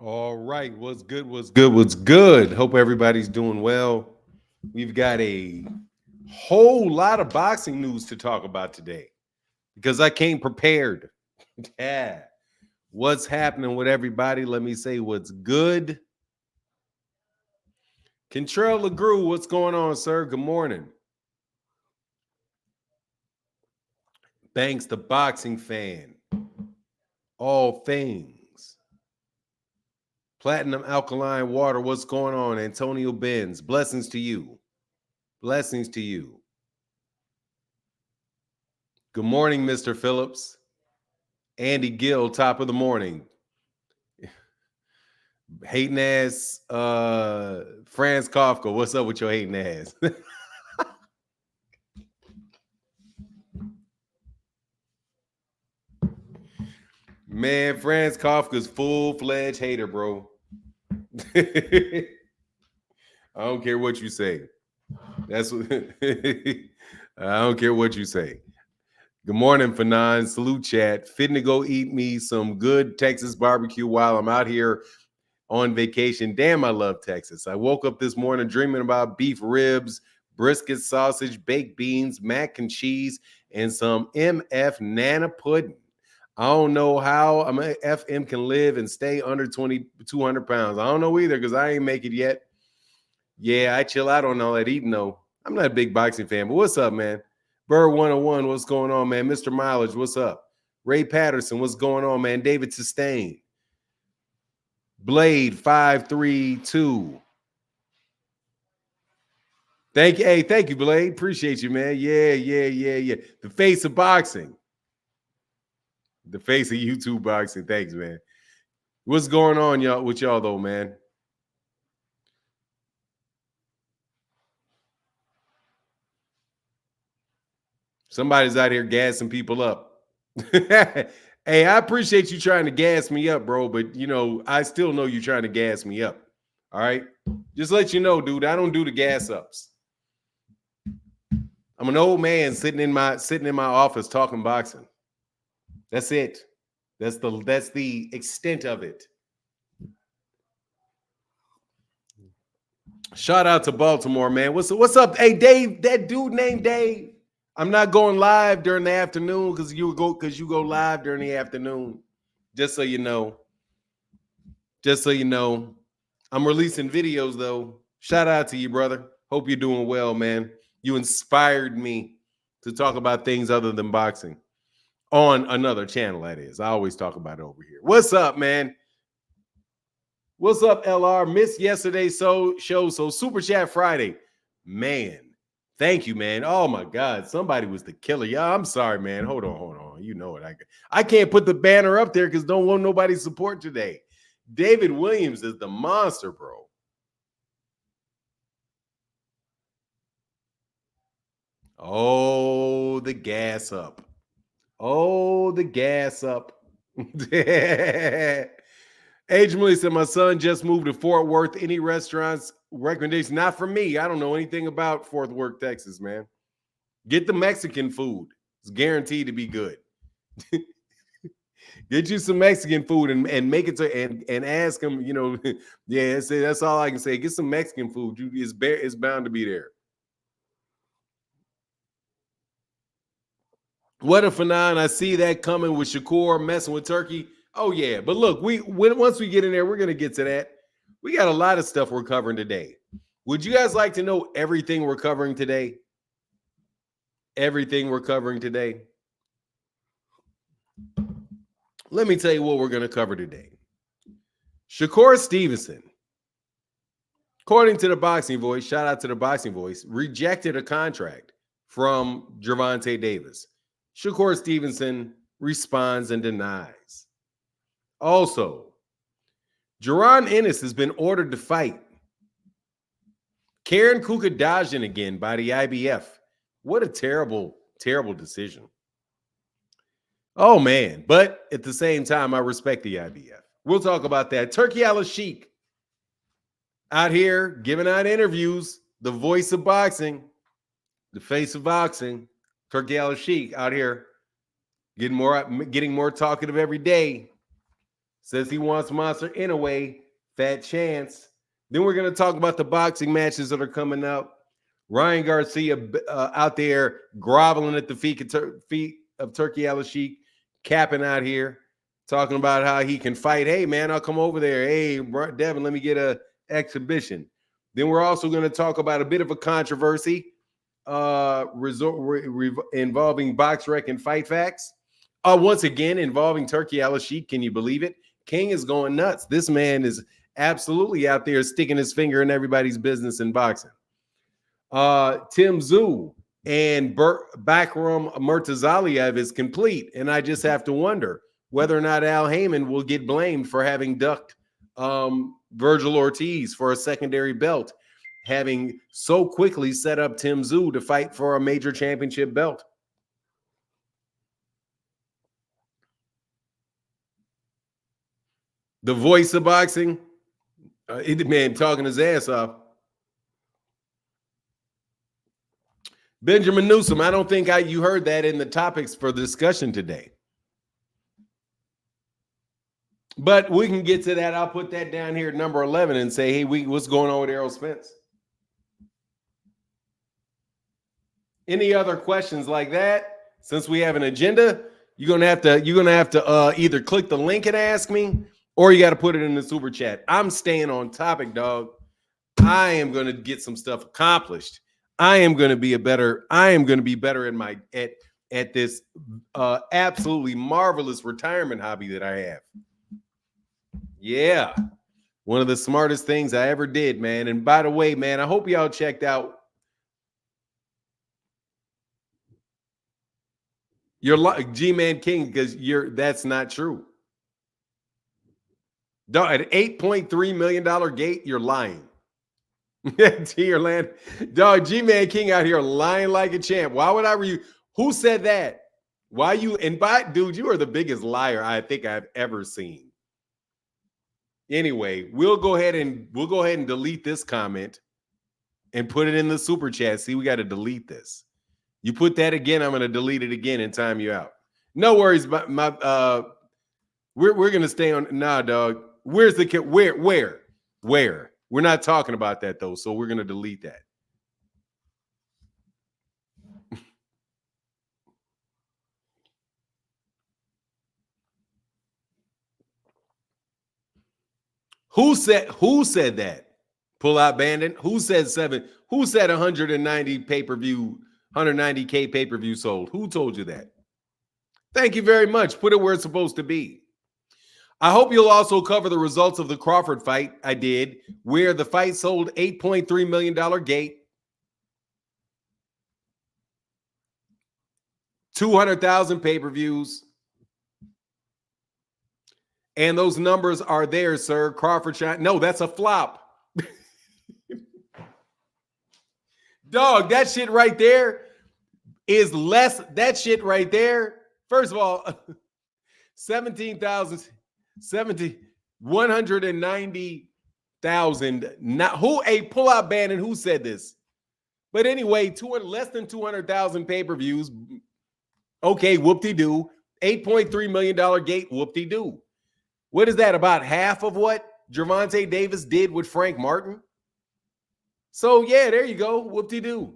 All right, what's good? What's good? What's good? Hope everybody's doing well. We've got a whole lot of boxing news to talk about today because I came prepared. Yeah. What's happening with everybody? Let me say what's good. Contrell LeGrew, what's going on, sir? Good morning. Thanks to Boxing Fan. All things. Platinum Alkaline Water, what's going on? Antonio Benz, blessings to you. Blessings to you. Good morning, Mr. Phillips. Andy Gill, top of the morning. Hating ass Franz Kafka. What's up with your hating ass? Man, Franz Kafka's full-fledged hater, bro. I don't care what you say. That's what I don't care what you say. Good morning, Fanon. Salute chat. Fitting to go eat me some good Texas barbecue while I'm out here on vacation. Damn, I love Texas. I woke up this morning dreaming about beef ribs, brisket sausage, baked beans, mac and cheese, and some MF Nana pudding. I don't know how FM can live and stay under 200 pounds. I don't know either because I ain't make it yet. Yeah, I chill out on all that eating though. I'm not a big boxing fan, but what's up, man? Bird 101, what's going on, man? Mr. Mileage, what's up? Ray Patterson, what's going on, man? David Sustain. Blade 532. Thank you. Hey, thank you, Blade. Appreciate you, man. Yeah. The face of boxing. The face of YouTube boxing. Thanks, man. What's going on, y'all, with y'all though, man? Somebody's out here gassing people up. Hey, I appreciate you trying to gas me up, bro, but I still know you're trying to gas me up. All right. Just let you know, dude, I don't do the gas ups. I'm an old man sitting in my office talking boxing. That's it. That's the extent of it. Shout out to Baltimore, man. What's up? Hey, Dave, that dude named Dave. I'm not going live during the afternoon because you go live during the afternoon. Just so you know. Just so you know. I'm releasing videos though. Shout out to you, brother. Hope you're doing well, man. You inspired me to talk about things other than boxing on another channel, that is. I always talk about it over here. What's up, man? What's up, LR? Missed yesterday's show, so Super Chat Friday. Man, thank you, man. Oh, my God. Somebody was the killer. Yeah, I'm sorry, man. Hold on. You know it. I can't put the banner up there because don't want nobody's support today. David Williams is the monster, bro. Oh, the gas up. Oh, the gas up. Age Millie said, my son just moved to Fort Worth. Any restaurants recommendations? Not for me. I don't know anything about Fort Worth, Texas, man. Get the Mexican food. It's guaranteed to be good. Get you some Mexican food and make it to and ask them, yeah, that's all I can say. Get some Mexican food. It's bound to be there. What a phenomenon. I see that coming with Shakur messing with Turkey. Oh, yeah. But look, once we get in there, we're going to get to that. We got a lot of stuff we're covering today. Would you guys like to know everything we're covering today? Everything we're covering today? Let me tell you what we're going to cover today. Shakur Stevenson, according to the Boxing Voice, shout out to the Boxing Voice, rejected a contract from Gervonta Davis. Shakur Stevenson responds and denies. Also, Jaron Ennis has been ordered to fight Karen Kukadajian again by the IBF. What a terrible, terrible decision. Oh, man. But at the same time, I respect the IBF. We'll talk about that. Turkey Al-Sheikh out here giving out interviews. The voice of boxing, the face of boxing. Turkey Al-Sheikh out here getting more talkative every day. Says he wants Monster in a way. Fat chance. Then we're going to talk about the boxing matches that are coming up. Ryan Garcia out there groveling at the feet of Turkey Al-Sheikh, capping out here, talking about how he can fight. Hey, man, I'll come over there. Hey, Devin, let me get a exhibition. Then we're also going to talk about a bit of a controversy involving BoxRec and Fight Facts. Once again, involving Turkey Al-Sheikh. Can you believe it? King is going nuts. This man is absolutely out there sticking his finger in everybody's business in boxing. Tim Tszyu and Bakram Murtazaliev is complete, and I just have to wonder whether or not Al Heyman will get blamed for having ducked Virgil Ortiz for a secondary belt, having so quickly set up Tim Tszyu to fight for a major championship belt. The voice of boxing, man talking his ass off. Benjamin Newsom, I don't think you heard that in the topics for the discussion today. But we can get to that. I'll put that down here at number 11 and say, hey, what's going on with Errol Spence? Any other questions like that? Since we have an agenda, you're gonna have to either click the link and ask me, or you got to put it in the super chat. I'm staying on topic, dog. I am gonna get some stuff accomplished. I am gonna be better in my at this absolutely marvelous retirement hobby that I have. Yeah, one of the smartest things I ever did, man. And by the way, man, I hope y'all checked out your G-Man King, because that's not true. Dog, at $8.3 million gate, you're lying. Tier land, dog. G-Man King out here lying like a champ. Why would I? Who said that? Why you? And dude, you are the biggest liar I think I've ever seen. Anyway, we'll go ahead and delete this comment and put it in the super chat. See, we got to delete this. You put that again, I'm going to delete it again and time you out. No worries, we're going to stay on. Nah, dog. Where's the kid? Where? We're not talking about that though, so we're going to delete that. Who said that? Pull out Bandit. Who said 7? Who said 190 pay-per-view, 190K pay-per-view sold? Who told you that? Thank you very much. Put it where it's supposed to be. I hope you'll also cover the results of the Crawford fight. I did, where the fight sold $8.3 million gate, 200,000 pay-per-views. And those numbers are there, sir. Crawford shot. No, that's a flop. Dog, that shit right there is less. That shit right there. First of all, 190,000. Not who a pull-out ban and who said this? But anyway, less than 200,000 pay-per-views. Okay, whoop-de-doo. $8.3 million gate, whoop-de-doo. What is that? About half of what Gervonta Davis did with Frank Martin? So, yeah, there you go. Whoop-de-doo.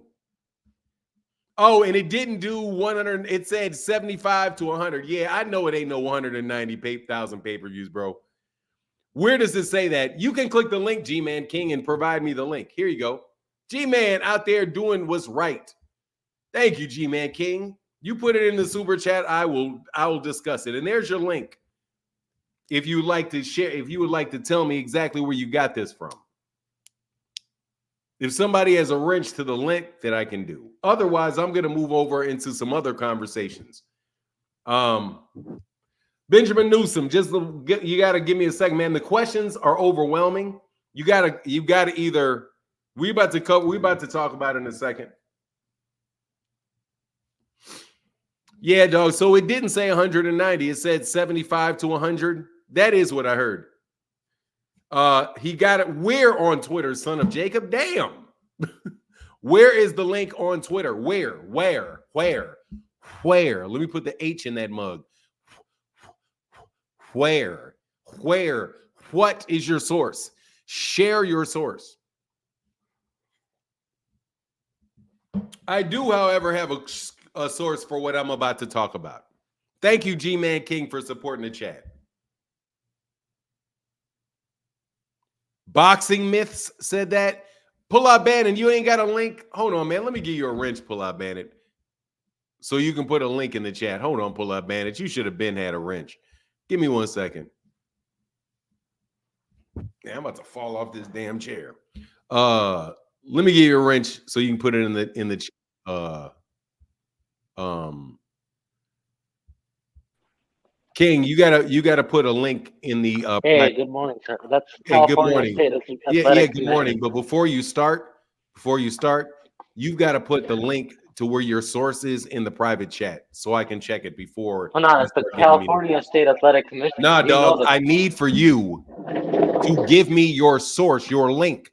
Oh, and it didn't do 100. It said 75 to 100. Yeah, I know it ain't no 190,000 pay-per-views, bro. Where does it say that? You can click the link, G-Man King, and provide me the link. Here you go. G-Man out there doing what's right. Thank you, G-Man King. You put it in the super chat. I will discuss it. And there's your link. If you would like to share, if you would like to tell me exactly where you got this from. If somebody has a wrench to the link, that I can do. Otherwise, I'm going to move over into some other conversations. Benjamin Newsom, you got to give me a second, man. The questions are overwhelming. You got to either. We about to talk about it in a second. Yeah, dog. So it didn't say 190. It said 75 to 100. That is what I heard. He got it. Where on Twitter, son of Jacob? Damn. Where is the link on Twitter? Where? Let me put the H in that mug. Where? Where? What is your source? Share your source. I do, however, have a source for what I'm about to talk about. Thank you, G-Man King, for supporting the chat. Boxing Myths said that. Pull out Bandit, you ain't got a link? Hold on, man. Let me give you a wrench, Pull out Bandit, so you can put a link in the chat. Hold on, Pull out Bandit. You should have been had a wrench. Give me 1 second. Yeah, I'm about to fall off this damn chair. Let me give you a wrench so you can put it in the King, you gotta put a link in the Hey, good morning, sir. That's hey, good California morning. State Yeah, Athletic good Commission. morning. But before you start, you've got to put the link to where your source is in the private chat so I can check it before. Oh, no, it's the California State Athletic Commission. Nah, dog. I need for you to give me your source, your link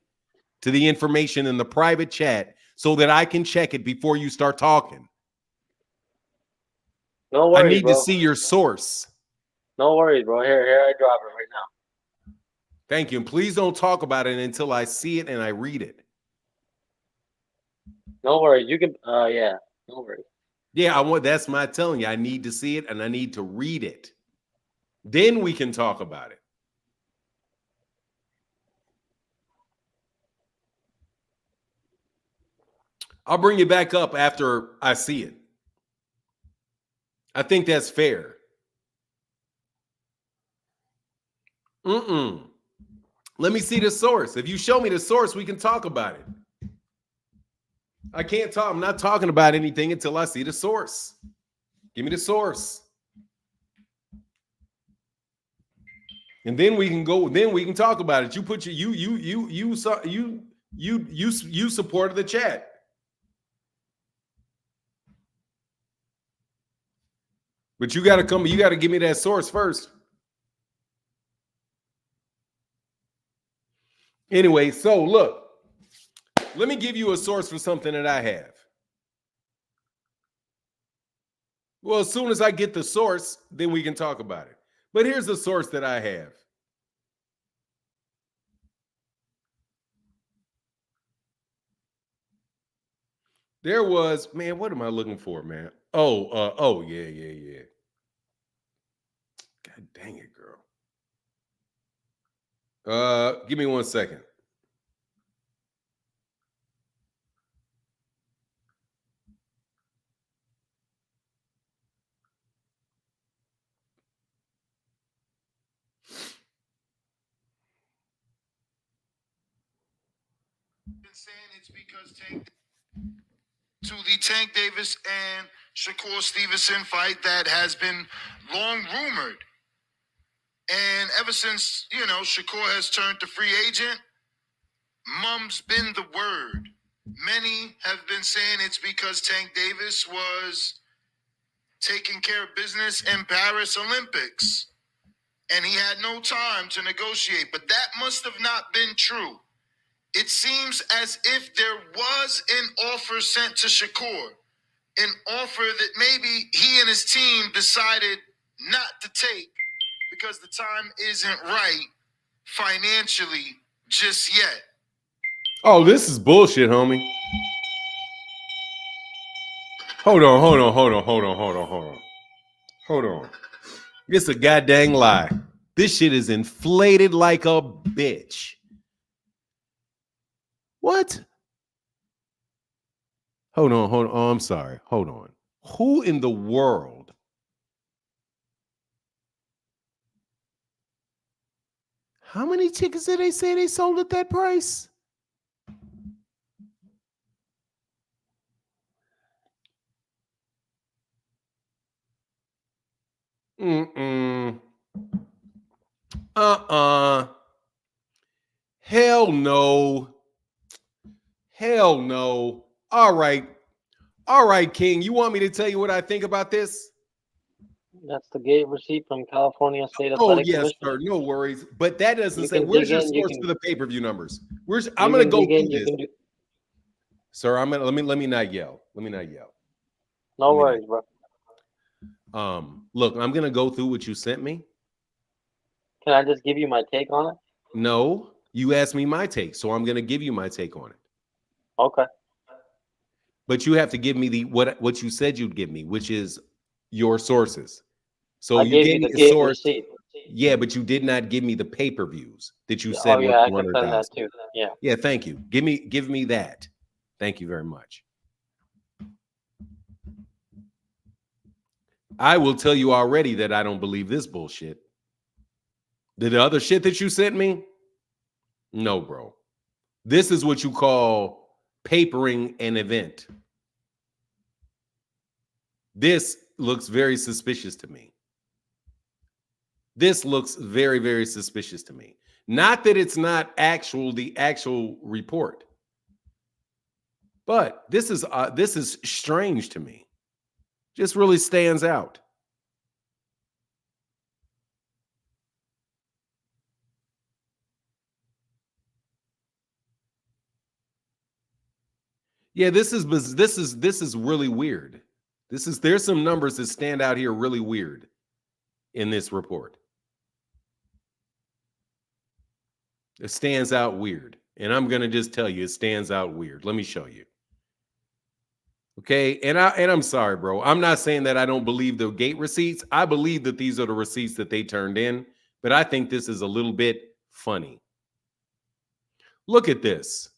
to the information in the private chat so that I can check it before you start talking. No worries, I need bro. to see your source. No worries, bro. Here I drop it right now. Thank you. And please don't talk about it until I see it and I read it. No worries. You can, yeah, no worries. Yeah, that's my telling you. I need to see it and I need to read it. Then we can talk about it. I'll bring you back up after I see it. I think that's fair. Let me see the source. If you show me the source, we can talk about it. I can't talk. I'm not talking about anything until I see the source. Give me the source. And then we can go, then we can talk about it. You put your you supported the chat. But you got to give me that source first. Anyway, so look, let me give you a source for something that I have. Well, as soon as I get the source, then we can talk about it. But here's the source that I have. There was, man, what am I looking for, man? Yeah. God dang it, girl. Give me 1 second. Saying it's because to the Tank Davis and Shakur Stevenson fight that has been long rumored. And ever since, Shakur has turned to free agent, mum's been the word. Many have been saying it's because Tank Davis was taking care of business in Paris Olympics. And he had no time to negotiate. But that must have not been true. It seems as if there was an offer sent to Shakur, an offer that maybe he and his team decided not to take because the time isn't right financially just yet. Oh, this is bullshit, homie. Hold on. It's a goddamn lie. This shit is inflated like a bitch. What? Hold on. Oh, I'm sorry. Hold on. Who in the world? How many tickets did they say they sold at that price? Hell no. All right, King. You want me to tell you what I think about this? That's the gate receipt from California State Athletic Commission. Sir. No worries. But that doesn't say. Where's your source for the pay-per-view numbers? I'm gonna go through this. Sir, let me not yell. No worries, bro. Look, I'm gonna go through what you sent me. Can I just give you my take on it? No, you asked me my take, so I'm going to give you my take on it. Okay. But you have to give me the what you said you'd give me, which is your sources. So I you gave gave you me the a gate source. receipt. Yeah, but you did not give me the pay-per-views that you Oh said yeah, was I can send that 100,000. too. Yeah. Yeah, thank you. Give me that. Thank you very much. I will tell you already that I don't believe this bullshit. The other shit that you sent me? No, bro. This is what you call papering an event. This looks very suspicious to me. This looks very, very suspicious to me. Not that it's not the actual report, but this is strange to me. Just really stands out. Yeah, this is really weird. There's some numbers that stand out here really weird in this report. It stands out weird. And I'm going to just tell you it stands out weird. Let me show you. Okay? And I'm sorry, bro. I'm not saying that I don't believe the gate receipts. I believe that these are the receipts that they turned in, but I think this is a little bit funny. Look at this.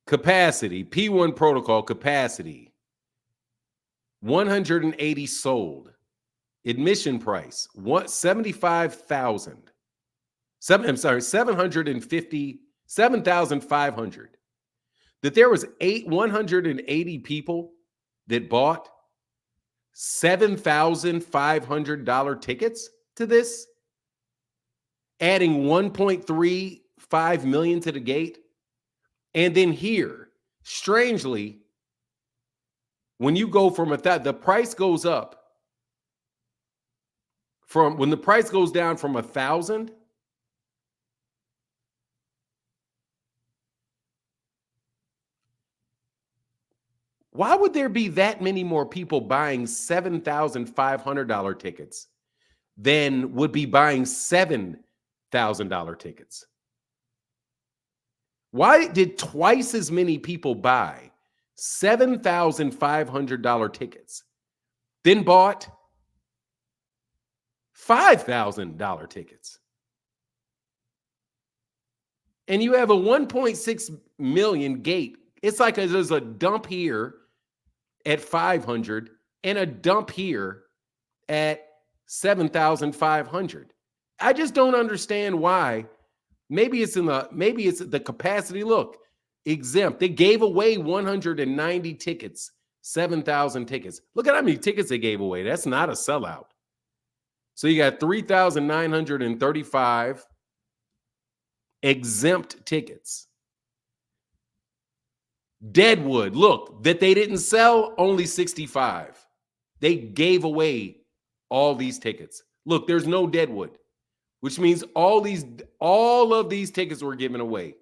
Capacity, P1 protocol capacity, 180 sold. Admission price, 75,000. I'm sorry, 7,500. That there was 180 people that bought $7,500 tickets to this, adding 1.35 million to the gate. And then here, strangely, when you go from the price goes up when the price goes down from 1,000, why would there be that many more people buying $7,500 tickets than would be buying $7,000 tickets? Why did twice as many people buy $7,500 tickets than bought $5,000 tickets? And you have a 1.6 million gate. It's like there's a dump here at 500 and a dump here at 7,500. I just don't understand why. Maybe it's the capacity. Look, exempt. They gave away 190 tickets, 7,000 tickets. Look at how many tickets they gave away. That's not a sellout. So you got 3,935 exempt tickets. Deadwood, look, that they didn't sell, only 65. They gave away all these tickets. Look, there's no Deadwood, which means all of these tickets were given away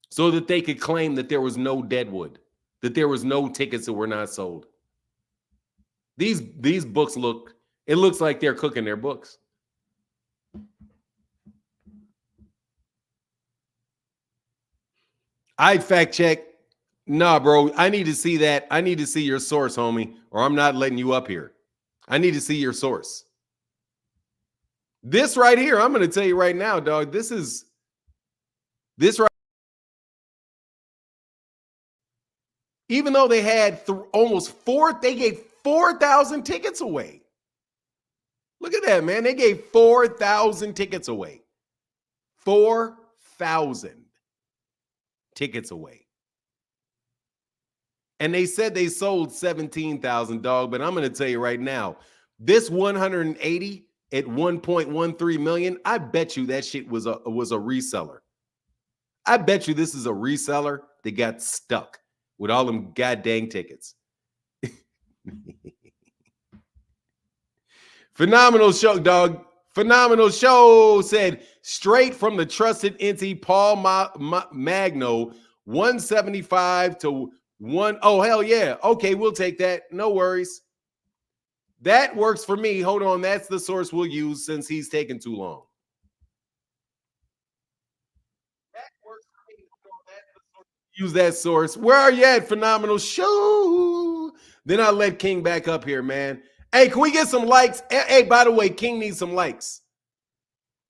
so that they could claim that there was no Deadwood, that there was no tickets that were not sold. These books it looks like they're cooking their books. I'd fact check. Nah, bro, I need to see that. I need to see your source, homie, or I'm not letting you up here. I need to see your source. This right here, I'm going to tell you right now, dog. This right. Even though they had they gave 4,000 tickets away. Look at that, man. They gave 4,000 tickets away. 4,000 tickets away. And they said they sold 17,000, dog. But I'm going to tell you right now, this 180 at 1.13 million, I bet you that shit was a reseller. I bet you this is a reseller that got stuck with all them goddamn tickets. Phenomenal show, dog. Phenomenal show, said straight from the trusted entity Paul Magno, 175 to 1. Oh, hell yeah. Okay, we'll take that. No worries. That works for me. Hold on. That's the source we'll use since he's taking too long. That works for me. Hold on, that's the source. Use that source. Where are you at, Phenomenal Show? Then I'll let King back up here, man. Hey, can we get some likes? Hey, by the way, King needs some likes.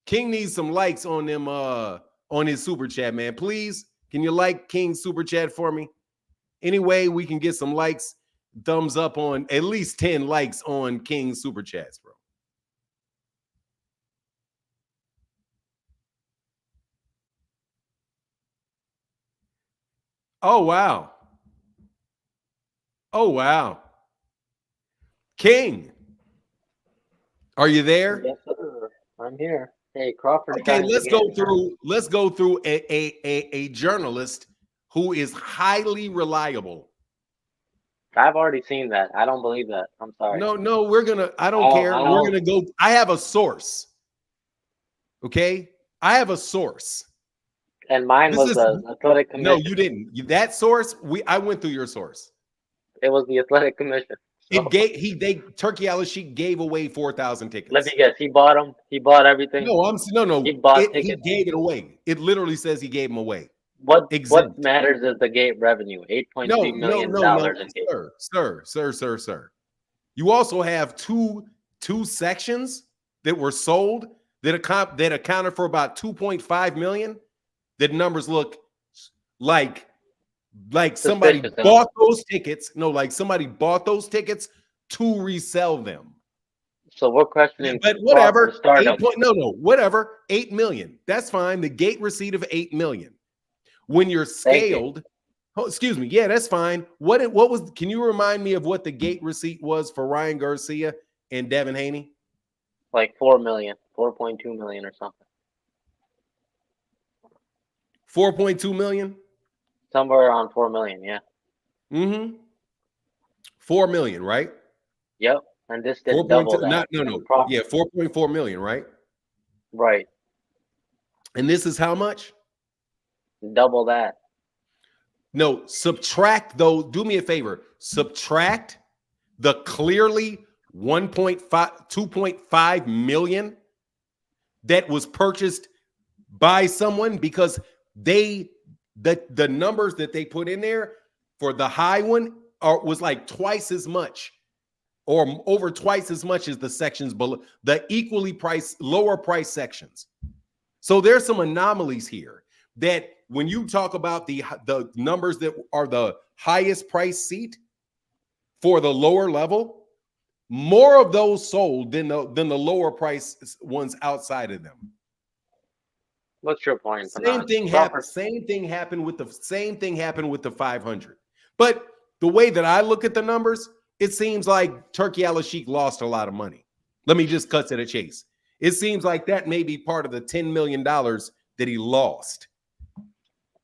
King needs some likes on them on his super chat, man. Please, can you like King's super chat for me? Anyway, we can get some likes, thumbs up on at least 10 likes on King's super chats, bro. Oh, wow. Oh, wow. King, are you there? Yes, sir. I'm here. Hey, Crawford. Okay, let's go through a journalist who is highly reliable. I've already seen that. I don't believe that. I'm sorry. No, I don't care. We're gonna go. I have a source. Okay, I have a source. And mine was the Athletic Commission. No, you didn't. That source, I went through your source. It was the Athletic Commission. So. Turkey Al-Sheikh gave away 4,000 tickets. Let me guess. He bought them. He bought everything. No. He bought tickets. He gave it away. It literally says he gave them away. What matters is the gate revenue. $8.3 million in gate. Sir. You also have two sections that were sold that accounted for about 2.5 million. That numbers look like somebody bought those tickets. No, like somebody bought those tickets to resell them. So we're questioning. But whatever. Whatever. 8 million. That's fine. The gate receipt of 8 million. When you're scaled, excuse me. Yeah, that's fine. What was? Can you remind me of what the gate receipt was for Ryan Garcia and Devin Haney? Like 4 million, 4.2 million or something. 4.2 million. Somewhere around 4 million, yeah. 4 million, right? Yep. And this did double that. No. Yeah, 4.4 million, right? Right. And this is how much? Double that. No, subtract though. Do me a favor. Subtract the clearly 2.5 million that was purchased by someone, because the numbers that they put in there for the high one was like twice as much or over twice as much as the sections below, the equally priced lower price sections. So there's some anomalies here that when you talk about the numbers that are the highest price seat for the lower level, more of those sold than the lower price ones outside of them. What's your point? Same thing happened with the 500. But the way that I look at the numbers, it seems like Turkey Al-Sheikh lost a lot of money. Let me just cut to the chase. It seems like that may be part of the $10 million that he lost.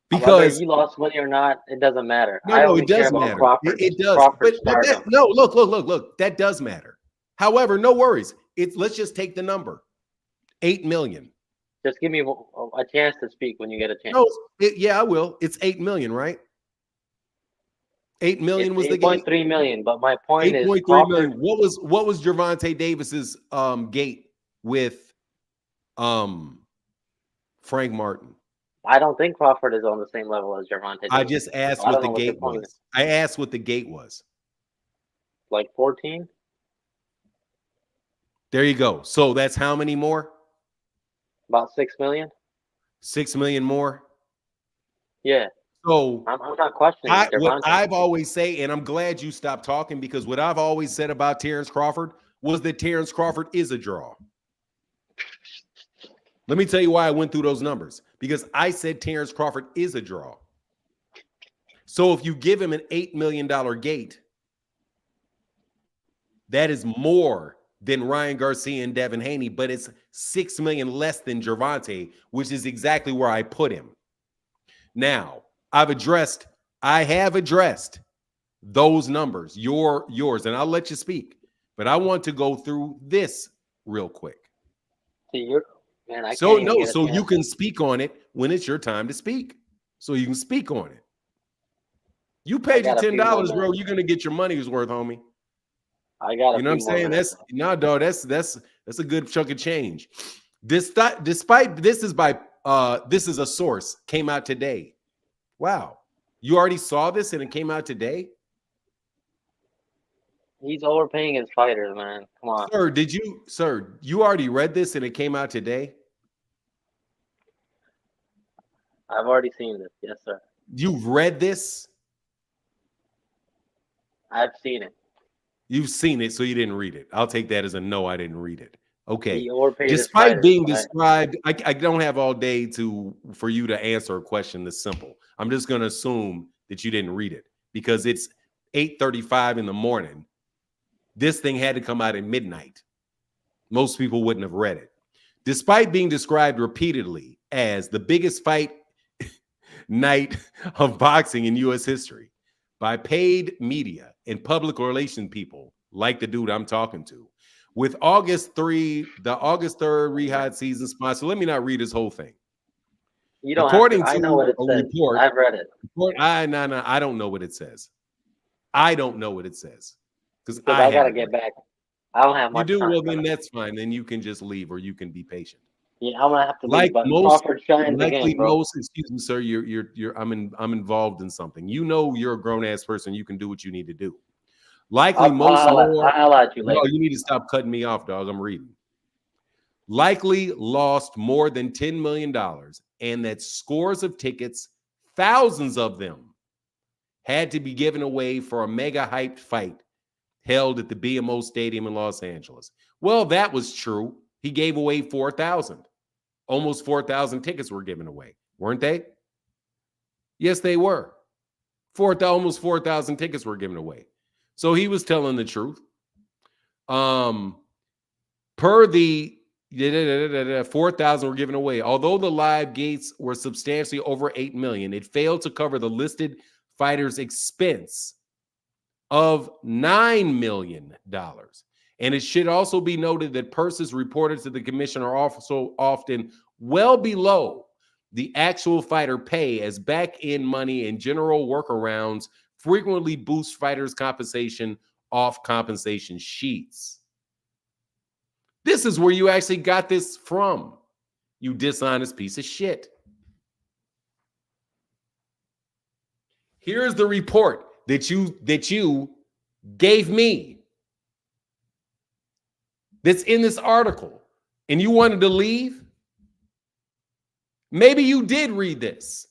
Because whether you lost money or not, it doesn't matter. No, it does matter. It does. Look, that does matter. However, no worries. Let's just take the number. 8 million. Just give me a chance to speak when you get a chance. No, I will. It's 8 million, right? 8 million was the gate. 8.3 million, but my point is 8.3 million. What was Gervonta Davis's gate with Frank Martin? I don't think Crawford is on the same level as Gervonta Davis. I just asked what the gate was. I asked what the gate was. Like 14? There you go. So that's how many more? About 6 million. 6 million more? Yeah. So I'm not questioning what I've always say, and I'm glad you stopped talking, because what I've always said about Terrence Crawford was that Terrence Crawford is a draw. Let me tell you why I went through those numbers. Because I said Terrence Crawford is a draw. So if you give him an $8 million gate, that is more than Ryan Garcia and Devin Haney, but it's 6 million less than Gervonta, which is exactly where I put him. Now, I have addressed those numbers, yours, and I'll let you speak. But I want to go through this real quick. So you can speak on it when it's your time to speak. So you can speak on it. You paid your $10, bro. You're gonna get your money's worth, homie. I got You know what I'm saying? That's no, dog. That's a good chunk of change. Despite this is a source came out today. Wow, you already saw this and it came out today. He's overpaying his fighters, man. Come on, sir? You already read this and it came out today. I've already seen this. Yes, sir. You've read this. I've seen it. You've seen it, so you didn't read it. I'll take that as a no. I didn't read it. Okay. He overpaid Despite his being fighters, described, I don't have all day for you to answer a question this simple. I'm just going to assume that you didn't read it because it's 8:35 in the morning. This thing had to come out at midnight. Most people wouldn't have read it. Despite being described repeatedly as the biggest fight night of boxing in U.S. history by paid media and public relation people like the dude I'm talking to, with the August 3rd Rehab season sponsor. Let me not read his whole thing. You don't According have to. I know what it says. Report, I've read it. I don't know what it says. I don't know what it says because I gotta get back. I don't have much time. Well, then that's fine. Then you can just leave, or you can be patient. Yeah, I'm gonna have to leave. But Crawford shines again, bro. Excuse me, sir. I'm involved in something. You know, you're a grown ass person. You can do what you need to do. I'll at you later. No, you need to stop cutting me off, dog. I'm reading. Likely lost more than $10 million, and that scores of tickets, thousands of them, had to be given away for a mega hyped fight held at the BMO Stadium in Los Angeles. Well, that was true. He gave away 4,000. Almost 4,000 tickets were given away, weren't they? Yes, they were. Almost 4,000 tickets were given away. So he was telling the truth. Per the 4,000 were given away. Although the live gates were substantially over 8 million, it failed to cover the listed fighters' expense of $9 million. And it should also be noted that purses reported to the commission are also often well below the actual fighter pay, as back-end money and general workarounds frequently boost fighters' compensation off compensation sheets. This is where you actually got this from, you dishonest piece of shit. Here's the report that you gave me. That's in this article, and you wanted to leave? Maybe you did read this,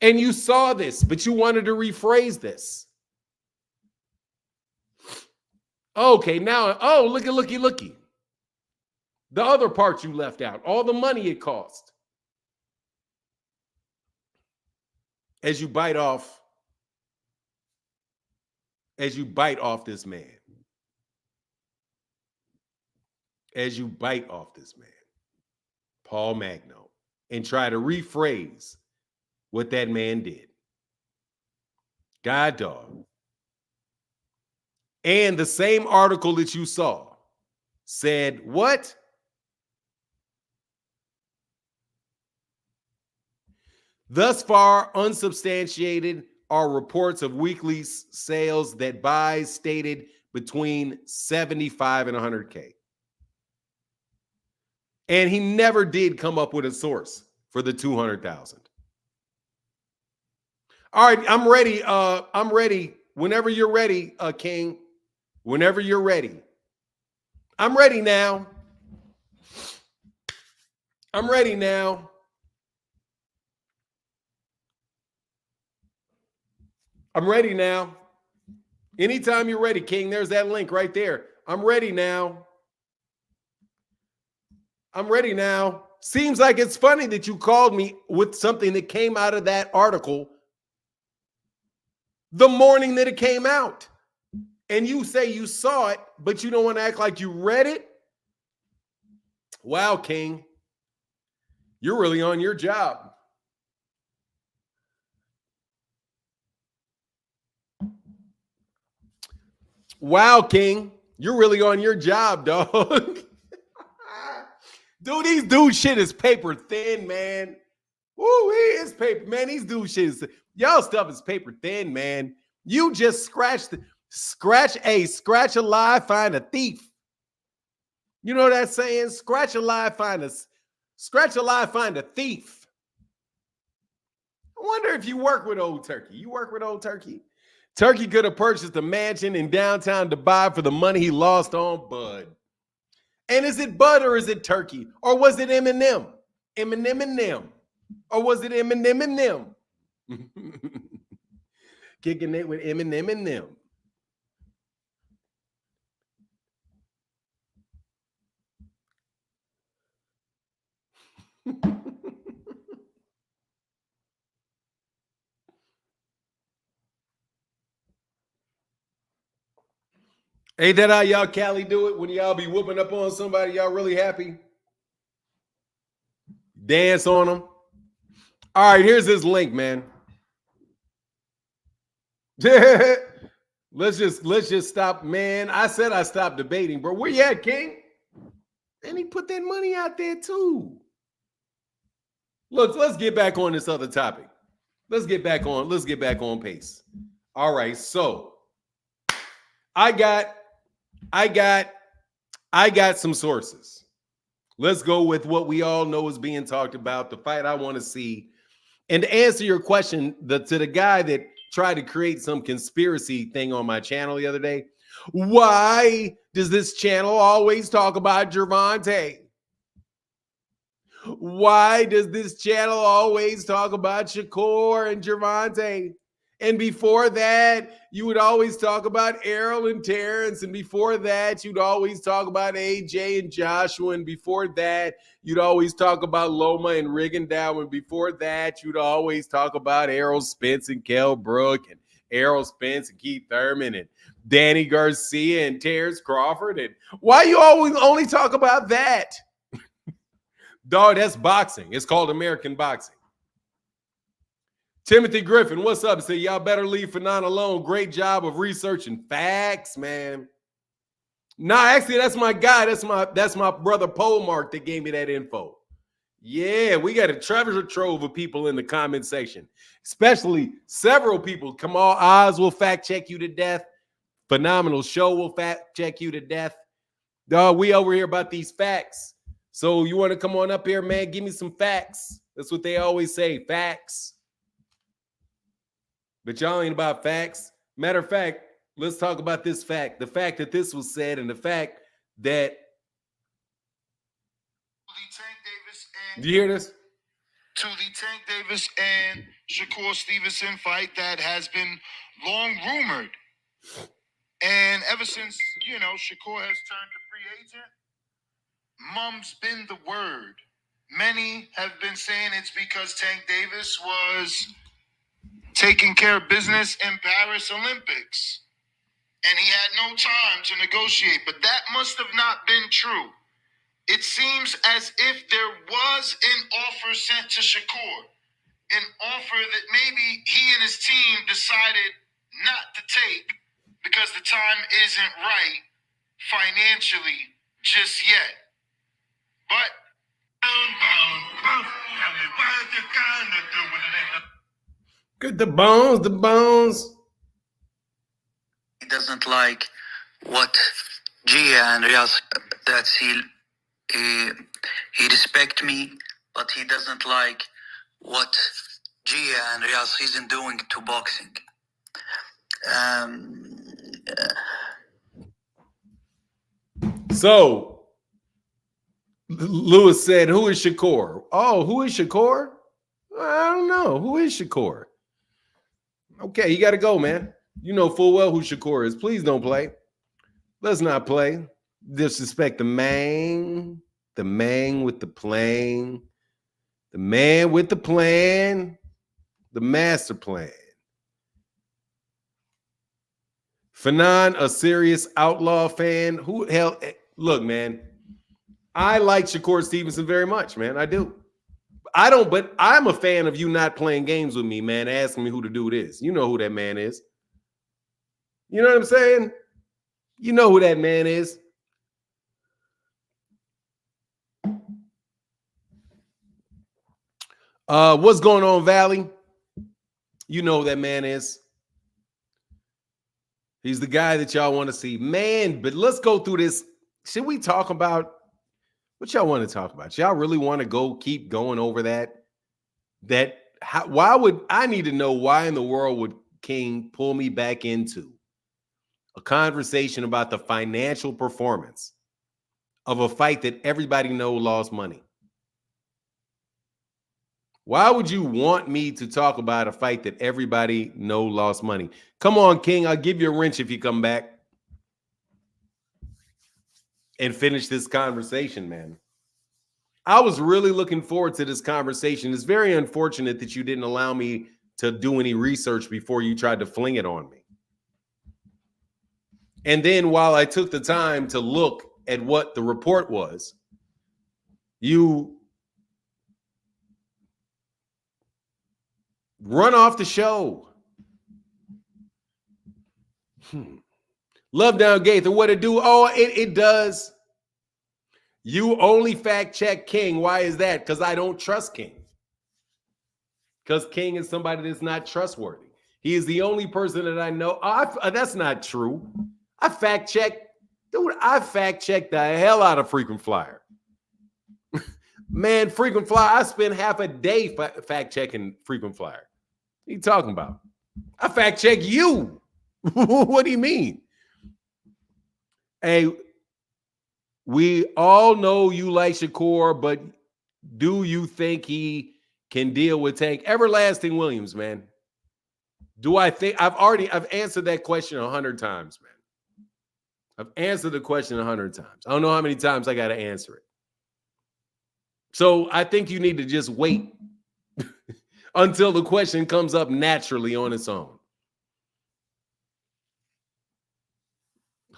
and you saw this, but you wanted to rephrase this. Okay, now, looky. The other part you left out, all the money it cost. As you bite off this man. As you bite off this man, Paul Magno, and try to rephrase what that man did. God dog. And the same article that you saw said what? Thus far, unsubstantiated are reports of weekly sales that buys stated between 75 and 100K. And he never did come up with a source for the 200,000. All right, I'm ready. I'm ready. Whenever you're ready, King. Whenever you're ready. I'm ready now. I'm ready now. I'm ready now. Anytime you're ready, King, there's that link right there. I'm ready now. I'm ready now. Seems like it's funny that you called me with something that came out of that article the morning that it came out. And you say you saw it, but you don't want to act like you read it? Wow, King. You're really on your job. Wow, King. You're really on your job, dog. Dude, these dude shit is paper thin, man. Woo, he is paper, man. These dude shit is, y'all stuff is paper thin, man. You just scratched Scratch a lie, find a thief. You know that saying? Scratch a lie, find a thief. I wonder if you work with Old Turkey. You work with Old Turkey? Turkey could have purchased a mansion in downtown Dubai for the money he lost on Bud. And is it Bud or is it Turkey? Or was it Eminem? Eminem and them. Or was it Eminem and them? Kicking it with Eminem and them. Ain't that how y'all Cali do it? When y'all be whooping up on somebody, y'all really happy? Dance on them. All right, here's this link, man. let's just stop, man. I said I stopped debating, bro. Where you at, King? And he put that money out there too. Look, let's get back on this other topic. Let's get back on pace. All right, so I got some sources. Let's go with what we all know is being talked about, the fight I want to see. And to answer your question, to the guy that tried to create some conspiracy thing on my channel the other day, why does this channel always talk about Gervonta? Why does this channel always talk about Shakur and Gervonta? And before that, you would always talk about Errol and Terrence. And before that, you'd always talk about AJ and Joshua. And before that, you'd always talk about Loma and Rigondeaux. And before that, you'd always talk about Errol Spence and Kell Brook and Errol Spence and Keith Thurman and Danny Garcia and Terrence Crawford. And why you always only talk about that? Dog, that's boxing. It's called American boxing. Timothy Griffin, what's up? Say, y'all better leave Fanon alone. Great job of researching facts, man. Nah, actually, that's my guy. That's my brother Polmark that gave me that info. Yeah, we got a treasure trove of people in the comment section, especially several people. Kamal Oz will fact check you to death. Phenomenal Show will fact check you to death. Dog, we over here about these facts. So you want to come on up here, man? Give me some facts. That's what they always say, facts. But y'all ain't about facts. Matter of fact, let's talk about this fact. The fact that this was said and the fact that... Do you hear this? To the Tank Davis and Shakur Stevenson fight that has been long rumored. And ever since, Shakur has turned to free agent, mum's been the word. Many have been saying it's because Tank Davis was taking care of business in Paris Olympics. And he had no time to negotiate. But that must have not been true. It seems as if there was an offer sent to Shakur. An offer that maybe he and his team decided not to take because the time isn't right financially just yet. But good, the bones. He doesn't like what Gia and Riaz, that he respect me, but he doesn't like what Gia and Riaz isn't doing to boxing. So Lewis said, who is Shakur? Oh, who is Shakur? I don't know. Who is Shakur? Okay, you got to go, man. You know full well who Shakur is. Please don't play. Let's not play. Disrespect the man with the plane, the man with the plan, the master plan. Fanon, a serious outlaw fan. Who hell? Look, man, I like Shakur Stevenson very much, man. I do. I don't, but I'm a fan of you not playing games with me, man, asking me who the dude is. You know who that man is. You know what I'm saying? You know who that man is. What's going on, Valley? You know who that man is. He's the guy that y'all want to see. Man, but let's go through this. Should we talk about what y'all want to talk about? Y'all really want to keep going over that? Why would I need to know why in the world would King pull me back into a conversation about the financial performance of a fight that everybody knows lost money? Why would you want me to talk about a fight that everybody knows lost money? Come on, King. I'll give you a wrench if you come back and finish this conversation, man. I was really looking forward to this conversation. It's very unfortunate that you didn't allow me to do any research before you tried to fling it on me. And then while I took the time to look at what the report was, you run off the show. Love Down Gaither, what it do? Oh, it does. You only fact check King. Why is that? Because I don't trust King. Because King is somebody that's not trustworthy. He is the only person that I know. That's not true. I fact check. Dude, I fact check the hell out of Frequent Flyer. Man, Frequent Flyer, I spend half a day fact checking Frequent Flyer. What are you talking about? I fact check you. What do you mean? Hey, we all know you like Shakur, but do you think he can deal with Tank? Everlasting Williams, man. Do I think I've answered that question 100 times, man. I've answered the question 100 times. I don't know how many times I got to answer it. So I think you need to just wait until the question comes up naturally on its own.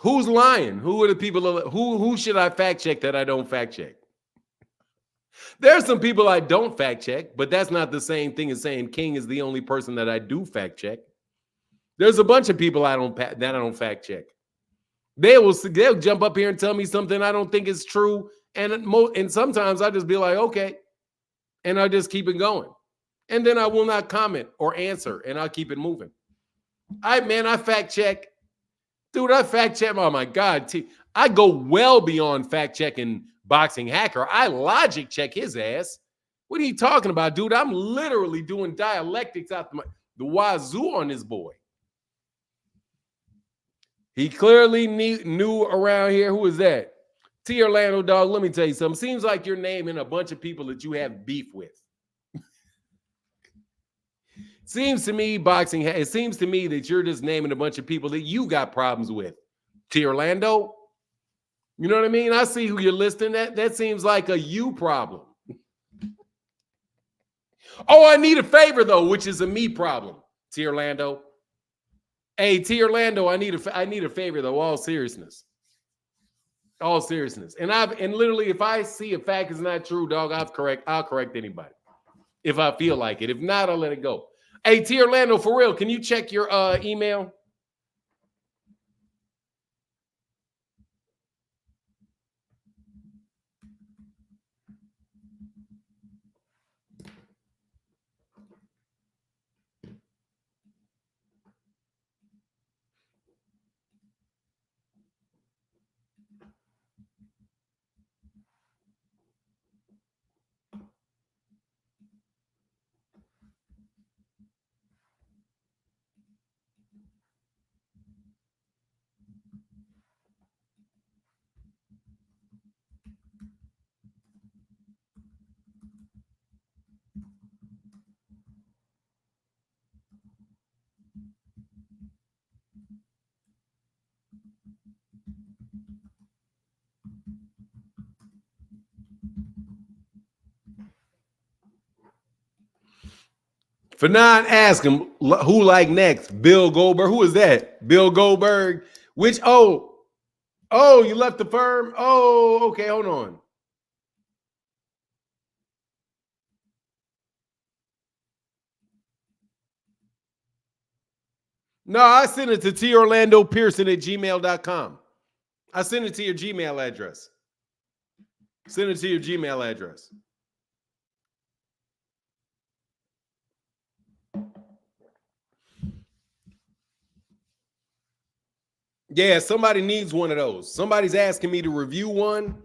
Who's lying? Who are the people? Who should I fact check that I don't fact check? There's some people I don't fact check, but that's not the same thing as saying King is the only person that I do fact check. There's a bunch of people I don't fact check. They'll jump up here and tell me something I don't think is true, and sometimes I just be like, okay, and I just keep it going, and then I will not comment or answer, and I'll keep it moving. I fact check. Dude, I fact check. Oh my God. I go well beyond fact checking Boxing Hacker. I logic check his ass. What are you talking about, dude? I'm literally doing dialectics out the wazoo on this boy. He clearly knew around here. Who is that? T. Orlando, dog. Let me tell you something. Seems like you're naming a bunch of people that you have beef with. Seems to me, it seems to me that you're just naming a bunch of people that you got problems with. T. Orlando, you know what I mean? I see who you're listing. That seems like a you problem. Oh, I need a favor, though, which is a me problem, T. Orlando. Hey, T. Orlando, I need a favor, though, all seriousness. All seriousness. And literally, if I see a fact is not true, dog, I'll correct anybody. If I feel like it. If not, I'll let it go. Hey, T. Orlando, for real, can you check your email? Fanon, ask him who like next. Bill Goldberg. Who is that? Bill Goldberg. Which, you left the firm? Oh, okay, hold on. No, I sent it to torlandopearson@gmail.com. I sent it to your Gmail address. Send it to your Gmail address. Yeah, somebody needs one of those. Somebody's asking me to review one.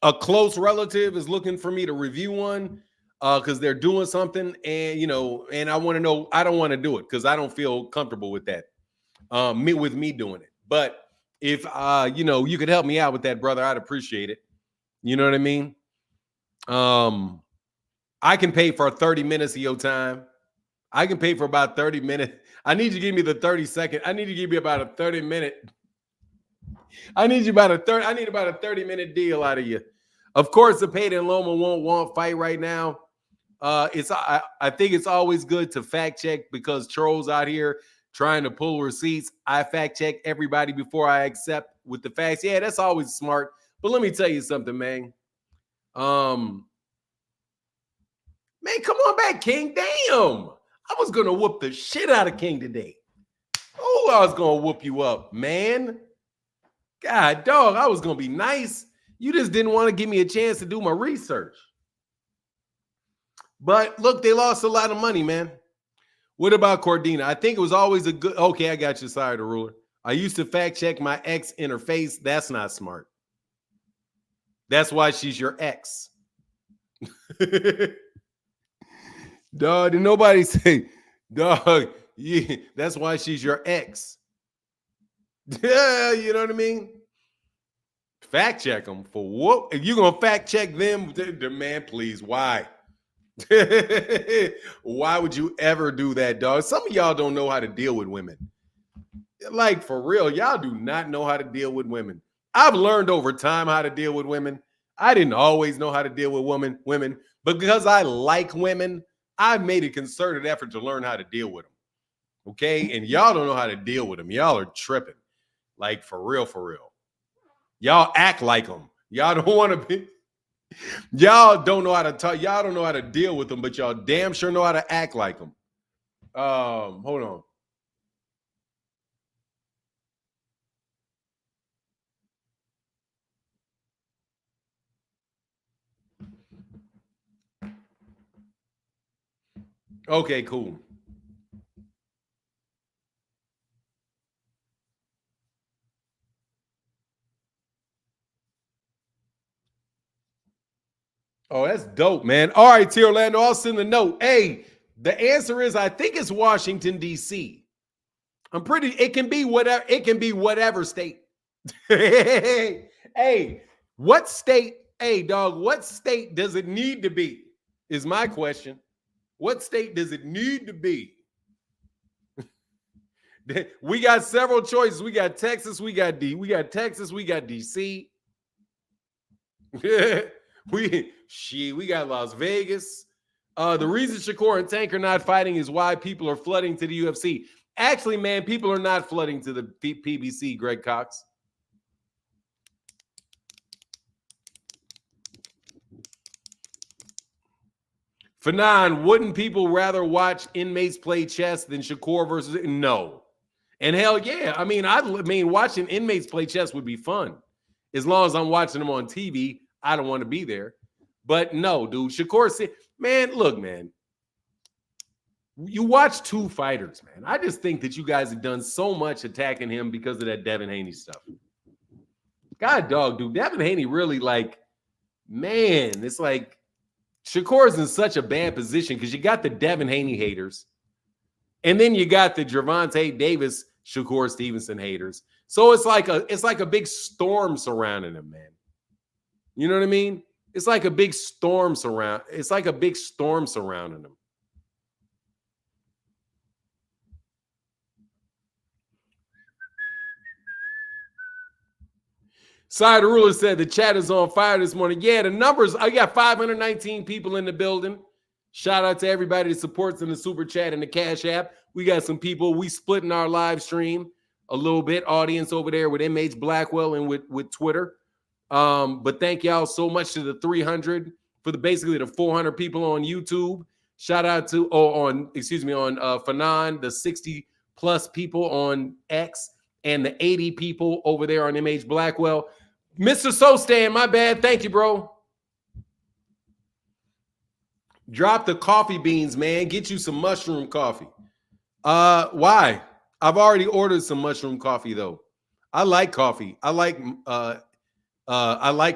A close relative is looking for me to review one because they're doing something, and and I want to know. I don't want to do it because I don't feel comfortable with that. Me doing it. But if you could help me out with that, brother, I'd appreciate it. You know what I mean? I can pay for 30 minutes of your time. I can pay for about 30 minutes. I need you to give me the 30 second. I need you to give me about a 30-minute. I need about a 30-minute deal out of you. Of course, the Paid and Loma won't fight right now. I think it's always good to fact check because trolls out here trying to pull receipts. I fact check everybody before I accept with the facts. Yeah, that's always smart. But let me tell you something, man. Man, come on back, King. Damn. I was going to whoop the shit out of King today. Oh, I was going to whoop you up, man. God, dog, I was going to be nice. You just didn't want to give me a chance to do my research. But look, they lost a lot of money, man. What about Cordina? I think it was always a good... Okay, I got you. Sorry, the ruler. I used to fact check my ex interface. That's not smart. That's why she's your ex. Dog, did nobody say, dog, yeah, that's why she's your ex. Yeah, you know what I mean? Fact check them for what? If you're going to fact check them, man, please, why? Why would you ever do that, dog? Some of y'all don't know how to deal with women. Like, for real, y'all do not know how to deal with women. I've learned over time how to deal with women. I didn't always know how to deal with women, but because I like women, I've made a concerted effort to learn how to deal with them. Okay? And y'all don't know how to deal with them. Y'all are tripping. Like, for real, for real. Y'all act like them. Y'all don't want to be... Y'all don't know how to talk. Y'all don't know how to deal with them, but y'all damn sure know how to act like them. Hold on. Okay, cool. Oh, that's dope, man. All right, T. Orlando, I'll send a note. Hey, the answer is I think it's Washington, D.C. It can be whatever state. Hey, what state? Hey, dog, what state does it need to be? Is my question. What state does it need to be? We got several choices. We got Texas, we got Texas, we got DC. We got Las Vegas. The reason Shakur and Tank are not fighting is why people are flooding to the UFC. Actually, man, people are not flooding to the PBC, Greg Cox. Fanon, wouldn't people rather watch inmates play chess than Shakur versus... No. And hell yeah. I mean, watching inmates play chess would be fun. As long as I'm watching them on TV, I don't want to be there. But no, dude. Shakur said, man, look, man. You watch two fighters, man. I just think that you guys have done so much attacking him because of that Devin Haney stuff. God, dog, dude. Devin Haney really, like, man, it's like Shakur's in such a bad position because you got the Devin Haney haters. And then you got the Gervonta Davis, Shakur Stevenson haters. So it's like a big storm surrounding him, man. You know what I mean? It's like a big storm surrounding him. Side Ruler said the chat is on fire this morning. Yeah, the numbers, I got 519 people in the building. Shout out to everybody that supports in the super chat and the Cash App. We got some people. We splitting our live stream a little bit. Audience over there with MH Blackwell and with Twitter. But thank y'all so much to the 300 for basically the 400 people on YouTube. Shout out to on Fanon, the 60 plus people on X and the 80 people over there on MH Blackwell. Mr. Sostan, my bad. Thank you, bro. Drop the coffee beans, man. Get you some mushroom coffee. Why? I've already ordered some mushroom coffee, though. I like coffee. I like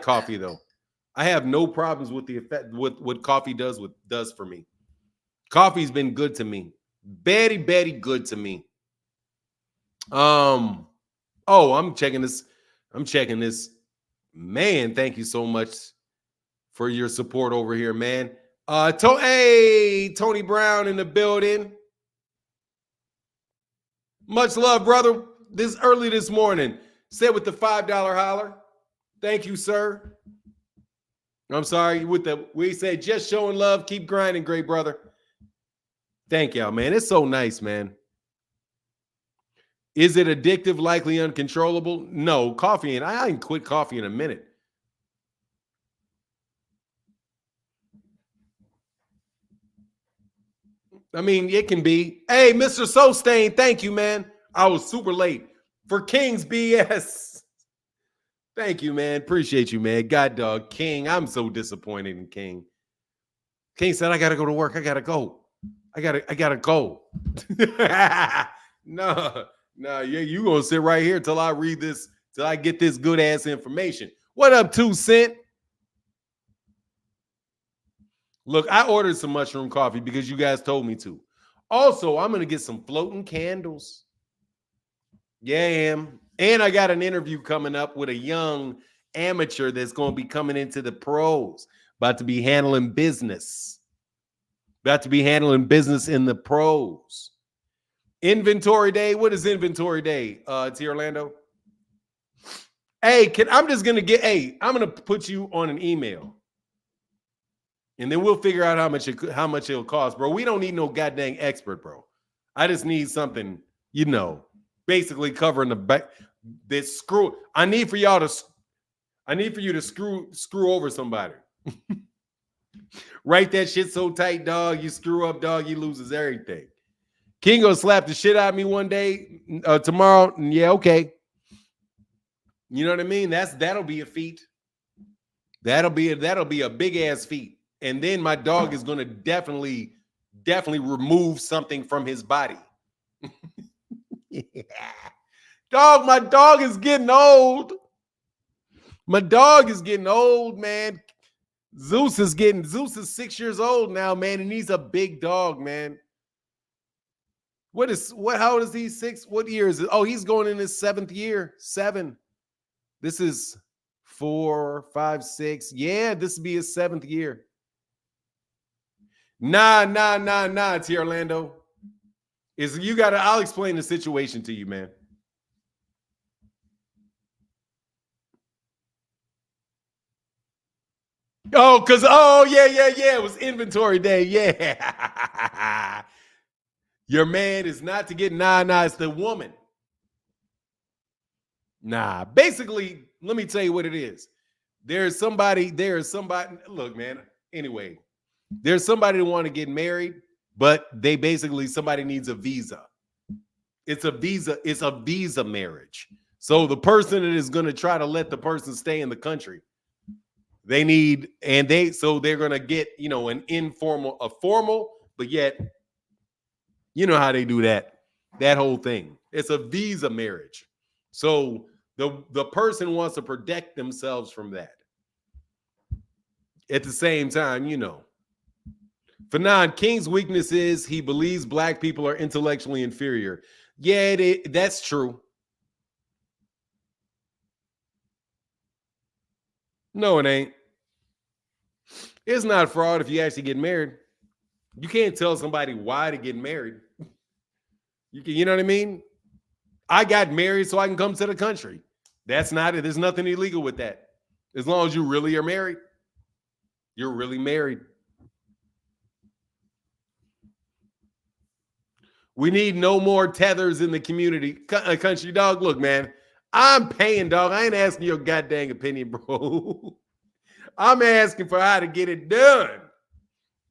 coffee though. I have no problems with the effect what coffee does for me. Coffee's been good to me. Very, very good to me. Oh, I'm checking this. Man, thank you so much for your support over here, man. Hey, Tony Brown in the building. Much love, brother. This early this morning. Said with the $5 holler. Thank you, sir. I'm sorry. We said just showing love. Keep grinding, great brother. Thank y'all, man. It's so nice, man. Is it addictive, likely uncontrollable? No, coffee. And I ain't quit coffee in a minute. I mean, it can be. Hey, Mr. Sostain, thank you, man. I was super late for King's BS. Thank you, man. Appreciate you, man. God dog, King. I'm so disappointed in King. King said, I gotta go to work. I gotta go. I gotta go. No, you gonna sit right here till I read this, till I get this good ass information. What up, 2 Cent? Look, I ordered some mushroom coffee because you guys told me to. Also, I'm gonna get some floating candles. Yeah, I am. And I got an interview coming up with a young amateur that's going to be coming into the pros, about to be handling business. About to be handling business in the pros. Inventory day. What is inventory day, T. Orlando? Hey, I'm going to put you on an email. And then we'll figure out how much it'll cost, bro. We don't need no goddamn expert, bro. I just need something, basically covering the back. This screw. I need for you to screw over somebody. Write that shit so tight, dog. You screw up, dog. You loses everything. King gonna slap the shit out of me one day, tomorrow. Yeah, okay. You know what I mean? That'll be a feat. That'll be a big ass feat. And then my dog is gonna definitely remove something from his body. Yeah. Dog, my dog is getting old. My dog is getting old, man. Zeus is 6 years old now, man, and he's a big dog, man. How old is he? 6? What year is it? Oh, he's going in his 7th year. 7. This is 4, 5, 6. Yeah, this will be his 7th year. Nah, T. Orlando. I'll explain the situation to you, man. Yeah. It was inventory day. Yeah. Your man is not to get it's the woman. Nah, basically, let me tell you what it is. There's somebody, look, man, anyway, there's somebody that want to get married, but somebody needs a visa. It's a visa marriage. So the person that is going to try to let the person stay in the country, they're going to get, a formal, but yet, you know how they do that whole thing. It's a visa marriage. So the person wants to protect themselves from that. At the same time, Fanon, King's weakness is he believes black people are intellectually inferior. Yeah, that's true. No, it ain't. It's not fraud if you actually get married. You can't tell somebody why to get married. You know what I mean? I got married so I can come to the country. There's nothing illegal with that. As long as you really are married. You're really married. We need no more tethers in the community. Country dog, look, man, I'm paying, dog. I ain't asking your goddamn opinion, bro. I'm asking for how to get it done.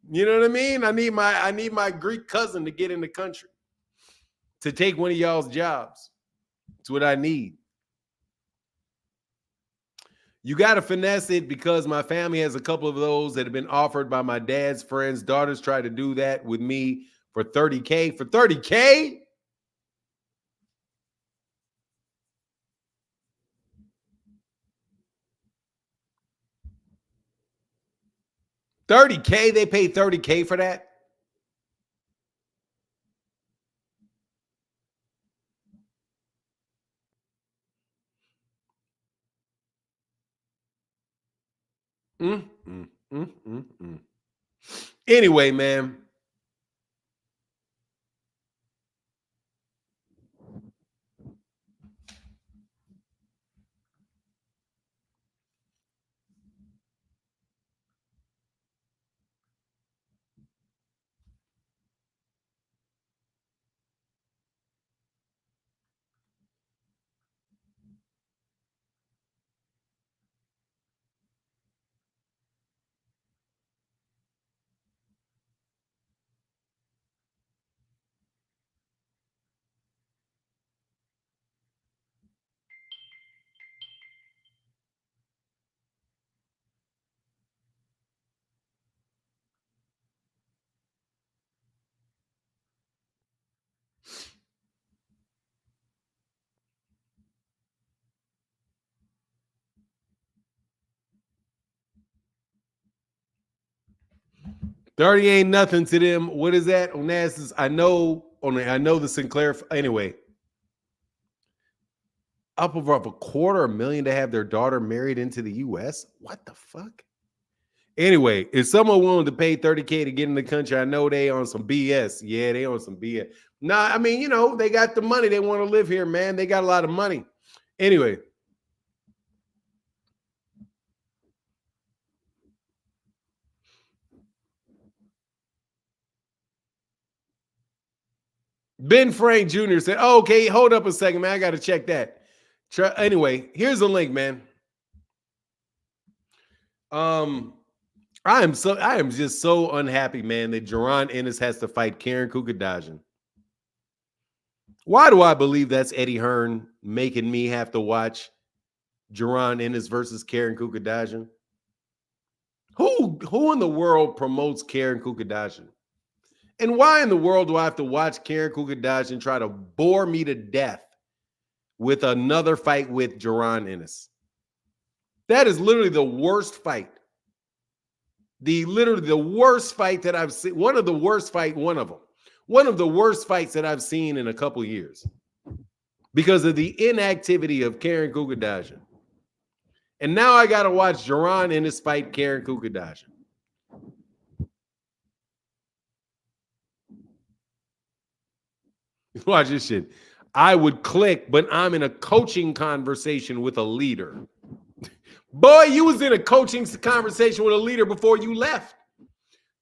You know what I mean? I need my Greek cousin to get in the country to take one of y'all's jobs. That's what I need. You got to finesse it because my family has a couple of those that have been offered by my dad's friends. Daughters tried to do that with me for $30K. For $30K? $30K? They paid $30K for that? Anyway, man. $30 ain't nothing to them. What is that? Onassis, I know the Sinclair. Anyway, up over a $250,000 to have their daughter married into the U.S. What the fuck? Anyway, if someone willing to pay $30K to get in the country, I know they on some BS. Yeah, they on some BS. Nah, I mean, they got the money. They want to live here, man. They got a lot of money. Anyway. Ben Frank Jr. said, oh, okay, hold up a second, man. I got to check that. Anyway, here's a link, man. I am just so unhappy, man, that Jaron Ennis has to fight Karen Kukadajian. Why do I believe that's Eddie Hearn making me have to watch Jaron Ennis versus Karen Kukadajian? Who in the world promotes Karen Kukadajian? And why in the world do I have to watch Karen Kukadajian try to bore me to death with another fight with Jaron Ennis? That is literally the worst fight. Literally the worst fight that I've seen. One of the worst fights that I've seen in a couple of years because of the inactivity of Karen Kukadajian. And now I got to watch Jaron Ennis fight Karen Kukadajian. Watch this shit. I would click, but I'm in a coaching conversation with a leader. Boy, you was in a coaching conversation with a leader before you left.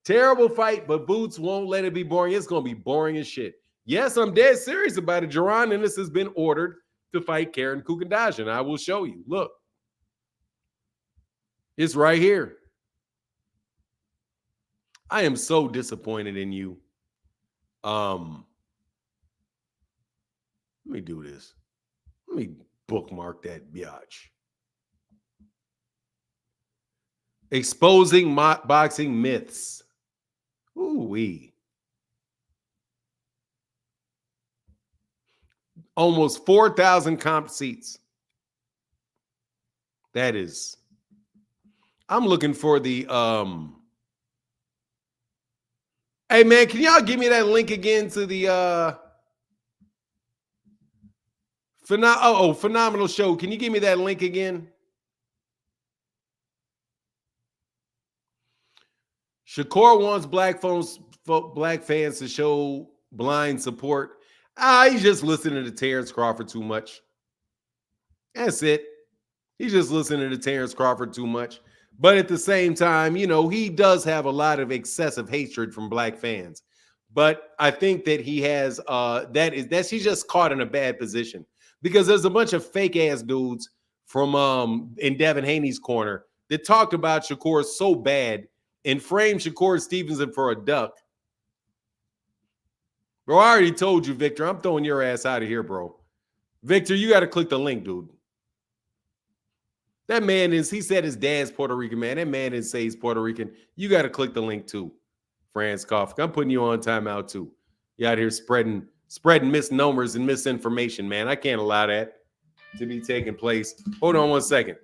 Terrible fight, but Boots won't let it be boring. It's going to be boring as shit. Yes, I'm dead serious about it. Jaron Ennis has been ordered to fight Karen Kukadajian. I will show you. Look. It's right here. I am so disappointed in you. Let me do this. Let me bookmark that biatch. Exposing boxing myths. Ooh-wee. Almost 4,000 comp seats. That is. I'm looking for the Hey man, can y'all give me that link again to the phenomenal show? Can you give me that link again? Shakur wants black fans to show blind support. He's just listening to Terrence Crawford too much. That's it. He's just listening to Terrence Crawford too much. But at the same time, he does have a lot of excessive hatred from black fans. But I think that he has he's just caught in a bad position because there's a bunch of fake ass dudes from in Devin Haney's corner that talked about Shakur so bad and framed Shakur Stevenson for a duck. Bro, I already told you, Victor, I'm throwing your ass out of here, bro. Victor, you got to click the link, dude. That man he said his dad's Puerto Rican, man. That man didn't say he's Puerto Rican. You got to click the link too, Franz Koff. I'm putting you on timeout too. You out here spreading misnomers and misinformation, man. I can't allow that to be taking place. Hold on one second.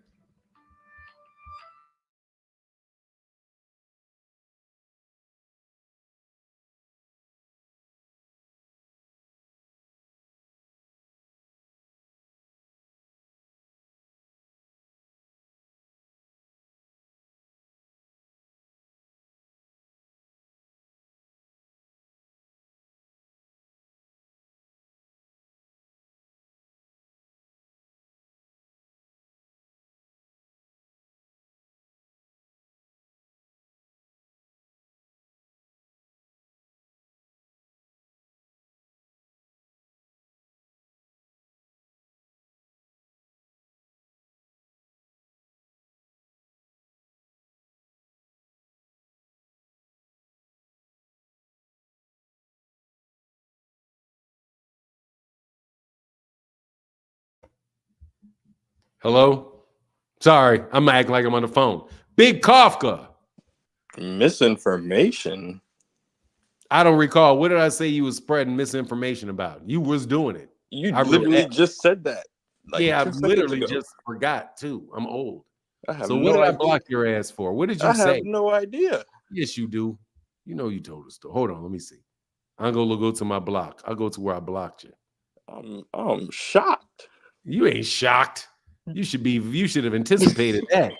Hello? Sorry, I'm acting like I'm on the phone. Big Kafka. Misinformation. I don't recall. What did I say you was spreading misinformation about? You was doing it. You I literally just said that. Like yeah, I 2 seconds literally ago. just forgot too. I'm old. I have So no what did I idea. block your ass for? What did you I say? have no idea. Yes, you do. You know you told us to. Hold on, let me see. I'm gonna go to my block. I'll go to where I blocked you. I'm shocked. You ain't shocked. You should have anticipated that.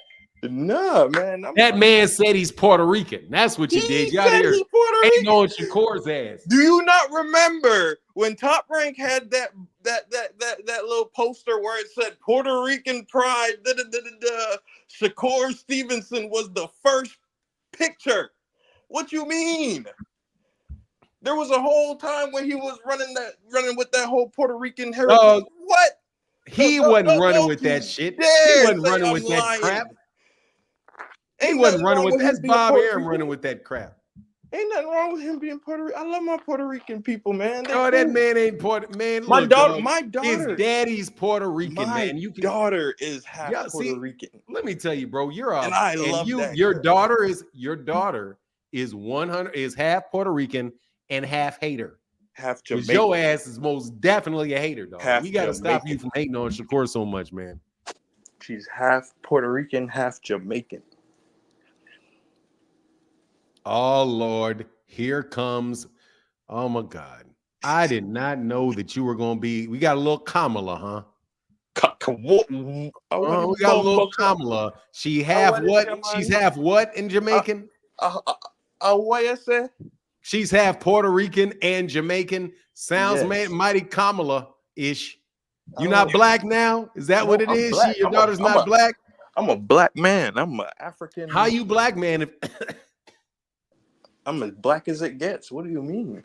No, man. That man said he's Puerto Rican. That's what you He did. You out said here he's Puerto ain't Rican. knowing Shakur's ass. Do you not remember when Top Rank had that little poster where it said Puerto Rican pride? Shakur Stevenson was the first picture. What you mean? There was a whole time when he was running with that whole Puerto Rican heritage. What? He wasn't running with that shit. He wasn't running with that crap. He wasn't running with that's Bob Aaron running with that crap. Ain't nothing wrong with him being Puerto Rican. I love my Puerto Rican people, man. Oh, that man ain't Puerto man. My look, daughter, dog, my daughter, his daddy's Puerto Rican, man. My daughter is half Puerto Rican. Let me tell you, bro. You're up, and I love that. Your daughter is 100 is half Puerto Rican and half hater. Half Jamaican. Your ass is most definitely a hater, dog. Half we got to stop Jamaican. you from hating on Shakur so much, man. She's half Puerto Rican, half Jamaican. Oh Lord, here comes. Oh my God. I did not know that you were gonna be. We got a little Kamala, huh? We got a little Kamala. She half what? She's half what in Jamaican? What you say? She's half Puerto Rican and Jamaican. Sounds mighty Kamala-ish. You not black now? Is that what it is? Your daughter's not black? I'm a black man. I'm an African. How you black man if I'm as black as it gets. What do you mean?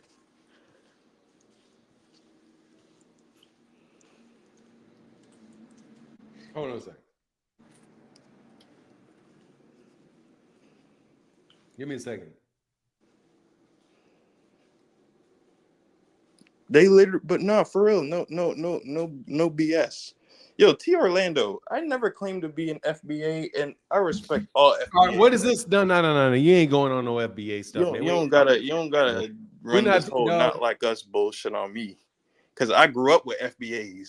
Hold on a second. Give me a second. They literally, but no, for real, no BS. Yo, T. Orlando, I never claimed to be an FBA, and I respect all FBA. All right, what is this? No. You ain't going on no FBA stuff, man. You don't gotta run this whole not like us bullshit on me, because I grew up with FBAs.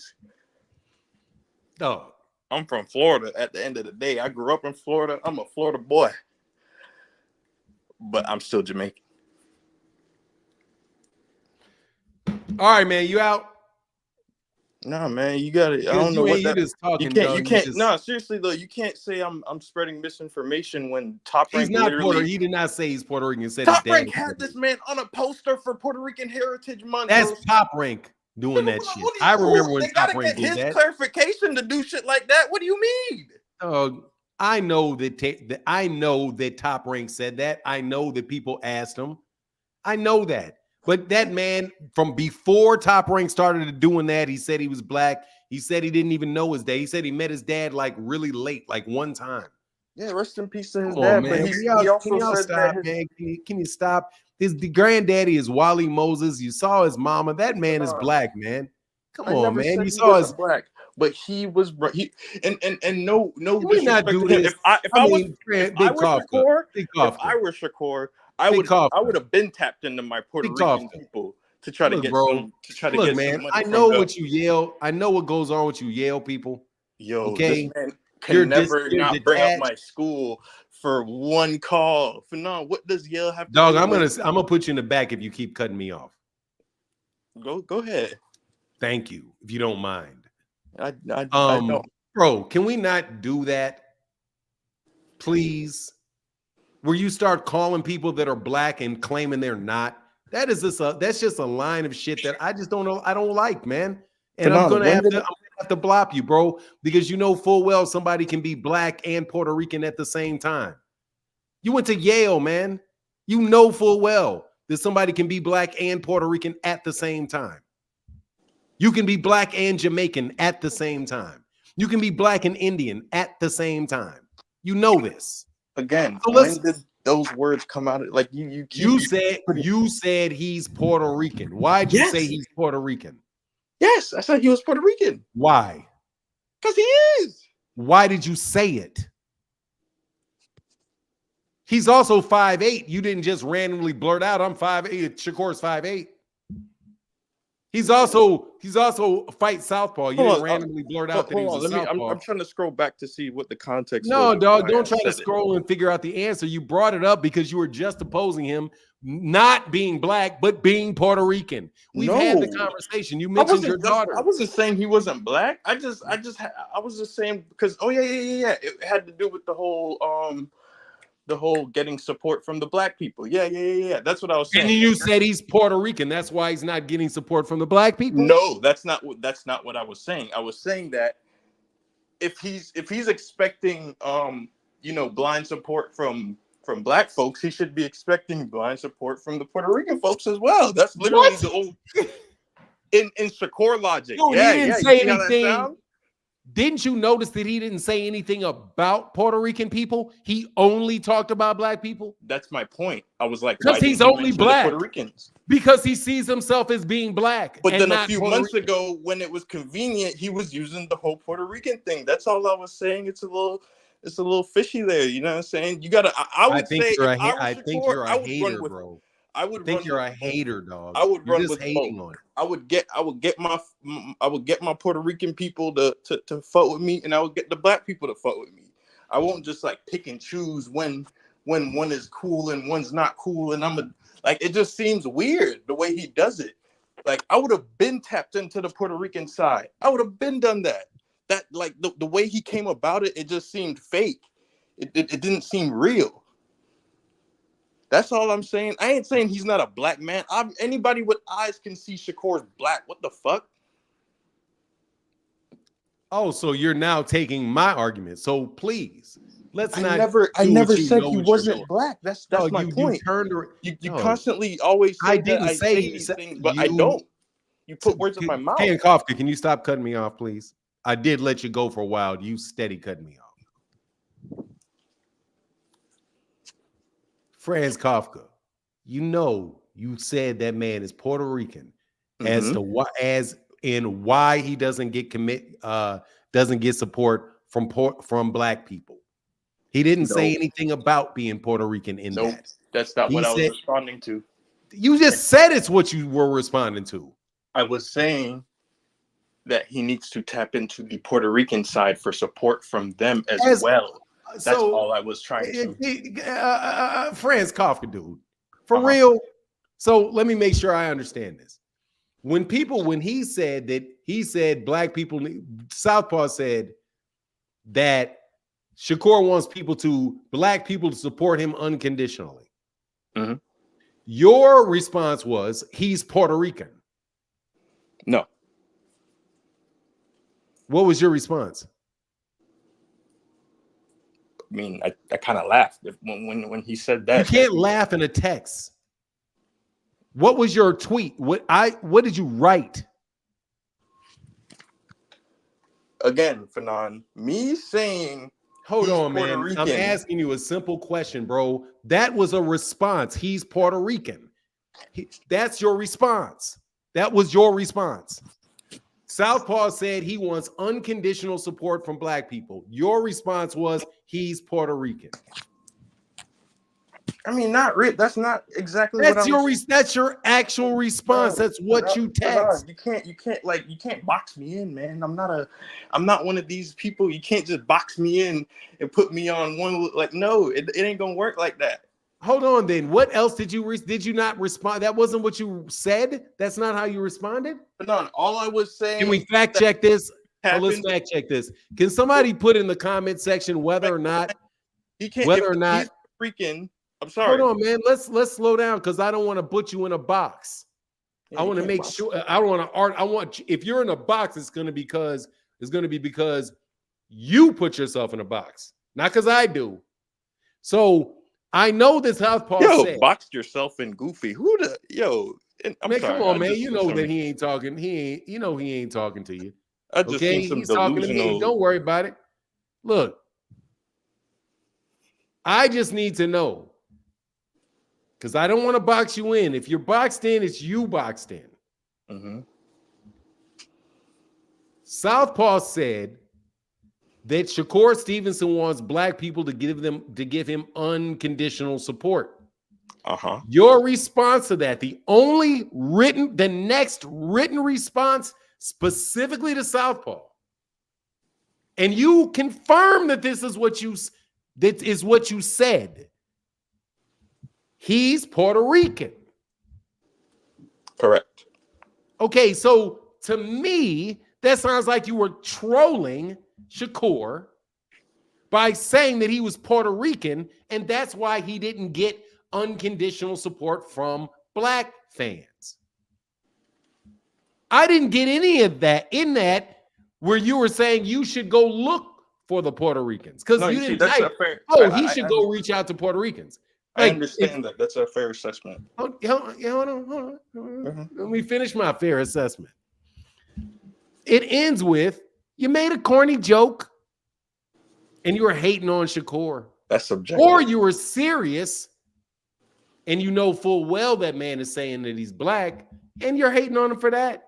Oh, I'm from Florida. At the end of the day, I grew up in Florida. I'm a Florida boy, but I'm still Jamaican. All right, man, you out? Nah, man, you got it. I don't know what that. You can't. No, seriously though, you can't say I'm spreading misinformation when Top Rank. He's not Puerto. He did not say he's Puerto Rican. He said Top Rank had this man on a poster for Puerto Rican Heritage Month. That's Top Rank doing that shit. I remember when Top Rank did that. Clarification to do shit like that. What do you mean? I know that Top Rank said that. I know that people asked him. I know that. But that man, from before Top Rank started doing that, he said he was black. He said he didn't even know his dad. He said he met his dad like really late, like one time. Yeah, rest in peace to his dad. Man. But he also said stop, that man. Can you stop? The granddaddy is Wally Moses. You saw his mama. That man is black, man. Come on, man. You saw his black, but he was and no. We not do this. If I were Shakur, I would have been tapped into my Puerto Rican people to try to get some. Man, I know what you yell. I know what goes on with you Yale people. Yo, okay, this man can never not bring up my school for one call. For no, what does Yale have to do? Dog, I'm gonna put you in the back if you keep cutting me off. Go ahead. Thank you, if you don't mind. I don't. Bro, can we not do that? Please. Where you start calling people that are black and claiming they're not. That's just a line of shit that I just don't know. I don't like, man. And I'm gonna have to block you, bro, because you know full well somebody can be black and Puerto Rican at the same time. You went to Yale, man. You know full well that somebody can be black and Puerto Rican at the same time. You can be black and Jamaican at the same time. You can be black and Indian at the same time. You know this. Again, so when did those words come out? Like you said he's Puerto Rican. Why'd you say he's Puerto Rican? Yes, I said he was Puerto Rican. Why? Because he is. Why did you say it? He's also 5'8". You didn't just randomly blurt out, I'm 5'8". Shakur's 5'8". He's also fight southpaw. You didn't randomly blurt out that he was a southpaw. I'm trying to scroll back to see what the context No, was. dog, don't try to scroll and figure out the answer. You brought it up because you were just opposing him not being black, but being Puerto Rican. We've had the conversation. You mentioned your daughter. I wasn't saying he wasn't black. I was just saying because it had to do with the whole getting support from the black people. Yeah. That's what I was saying. And you said he's Puerto Rican. That's why he's not getting support from the black people. No, that's not what I was saying. I was saying that if he's expecting blind support from black folks, he should be expecting blind support from the Puerto Rican folks as well. That's literally the old in Shakur logic. No, he didn't say anything. Didn't you notice that he didn't say anything about Puerto Rican people? He only talked about black people. That's my point. I was like, because he's only black. Puerto Ricans. Because he sees himself as being black. But then a few months ago, when it was convenient, he was using the whole Puerto Rican thing. That's all I was saying. It's a little fishy there. You know what I'm saying? You gotta. I think you're a hater, bro. I think you're a hater, dog. I would run with both. I would get my Puerto Rican people to fuck with me, and I would get the black people to fuck with me. I won't just like pick and choose when one is cool and one's not cool. And it just seems weird the way he does it. Like I would have been tapped into the Puerto Rican side. I would have been done that. That like the way he came about it, it just seemed fake. It didn't seem real. That's all I'm saying. I ain't saying he's not a black man. Anybody with eyes can see Shakur's black. What the fuck? Oh, so you're now taking my argument. So please, let's not. I never said he wasn't black. That's my point. You constantly always say I didn't say these things, but I don't. You put words in my mouth. Hey, Kafka, can you stop cutting me off, please? I did let you go for a while. You steady cutting me off. Franz Kafka, you said that man is Puerto Rican as to why he doesn't get support from black people. He didn't say anything about being Puerto Rican in that. That's not what I was responding to. You just said it's what you were responding to. I was saying that he needs to tap into the Puerto Rican side for support from them as well. That's all I was trying to. Franz Kafka, dude, for real. So let me make sure I understand this. When he said black people, Southpaw said that Shakur wants black people to support him unconditionally. Mm-hmm. Your response was he's Puerto Rican. No. What was your response? I mean, I kind of laughed when he said that. You can't laugh in a text. What was your tweet? What did you write? Again, Fanon, me saying, hold on, man. Rican. I'm asking you a simple question, bro. That was a response. He's Puerto Rican. That's your response. That was your response. Southpaw said he wants unconditional support from black people. Your response was he's Puerto Rican. I mean, that's not exactly that's your actual response. That's what you text. You can't box me in, man. I'm not one of these people. You can't just box me in and put me on one. Like, no, it ain't gonna work like that. Hold on, then. What else did you not respond? That wasn't what you said. That's not how you responded. No, all I was saying. Can we fact check this? Let's fact check this. Can somebody put in the comment section whether or not he can't? Whether or not freaking. I'm sorry. Hold on, man. Let's slow down because I don't want to put you in a box. Yeah, I want to make sure. I don't want to art. I want if you're in a box, it's going to be because you put yourself in a box, not because I do. So. I know this Southpaw said. Boxed yourself in Goofy. Who the man, come on, man. You know that he ain't talking. He ain't talking to you. Okay, he's talking to me. Don't worry about it. Look, I just need to know because I don't want to box you in. If you're boxed in, it's you boxed in. Mm-hmm. Southpaw said that Shakur Stevenson wants black people to give him unconditional support. Your response to that, the next written response specifically to Southpaw, and you confirm that this is what you said. He's Puerto Rican. Correct. Okay, so to me, that sounds like you were trolling Shakur by saying that he was Puerto Rican, and that's why he didn't get unconditional support from black fans. I didn't get any of that in that where you were saying you should go look for the Puerto Ricans. Because you didn't say, he should go reach out to Puerto Ricans. Like, I understand that. That's a fair assessment. Hold on. Let me finish my fair assessment. It ends with, you made a corny joke and you were hating on Shakur. That's subjective. Or you were serious and you know full well that man is saying that he's black and you're hating on him for that.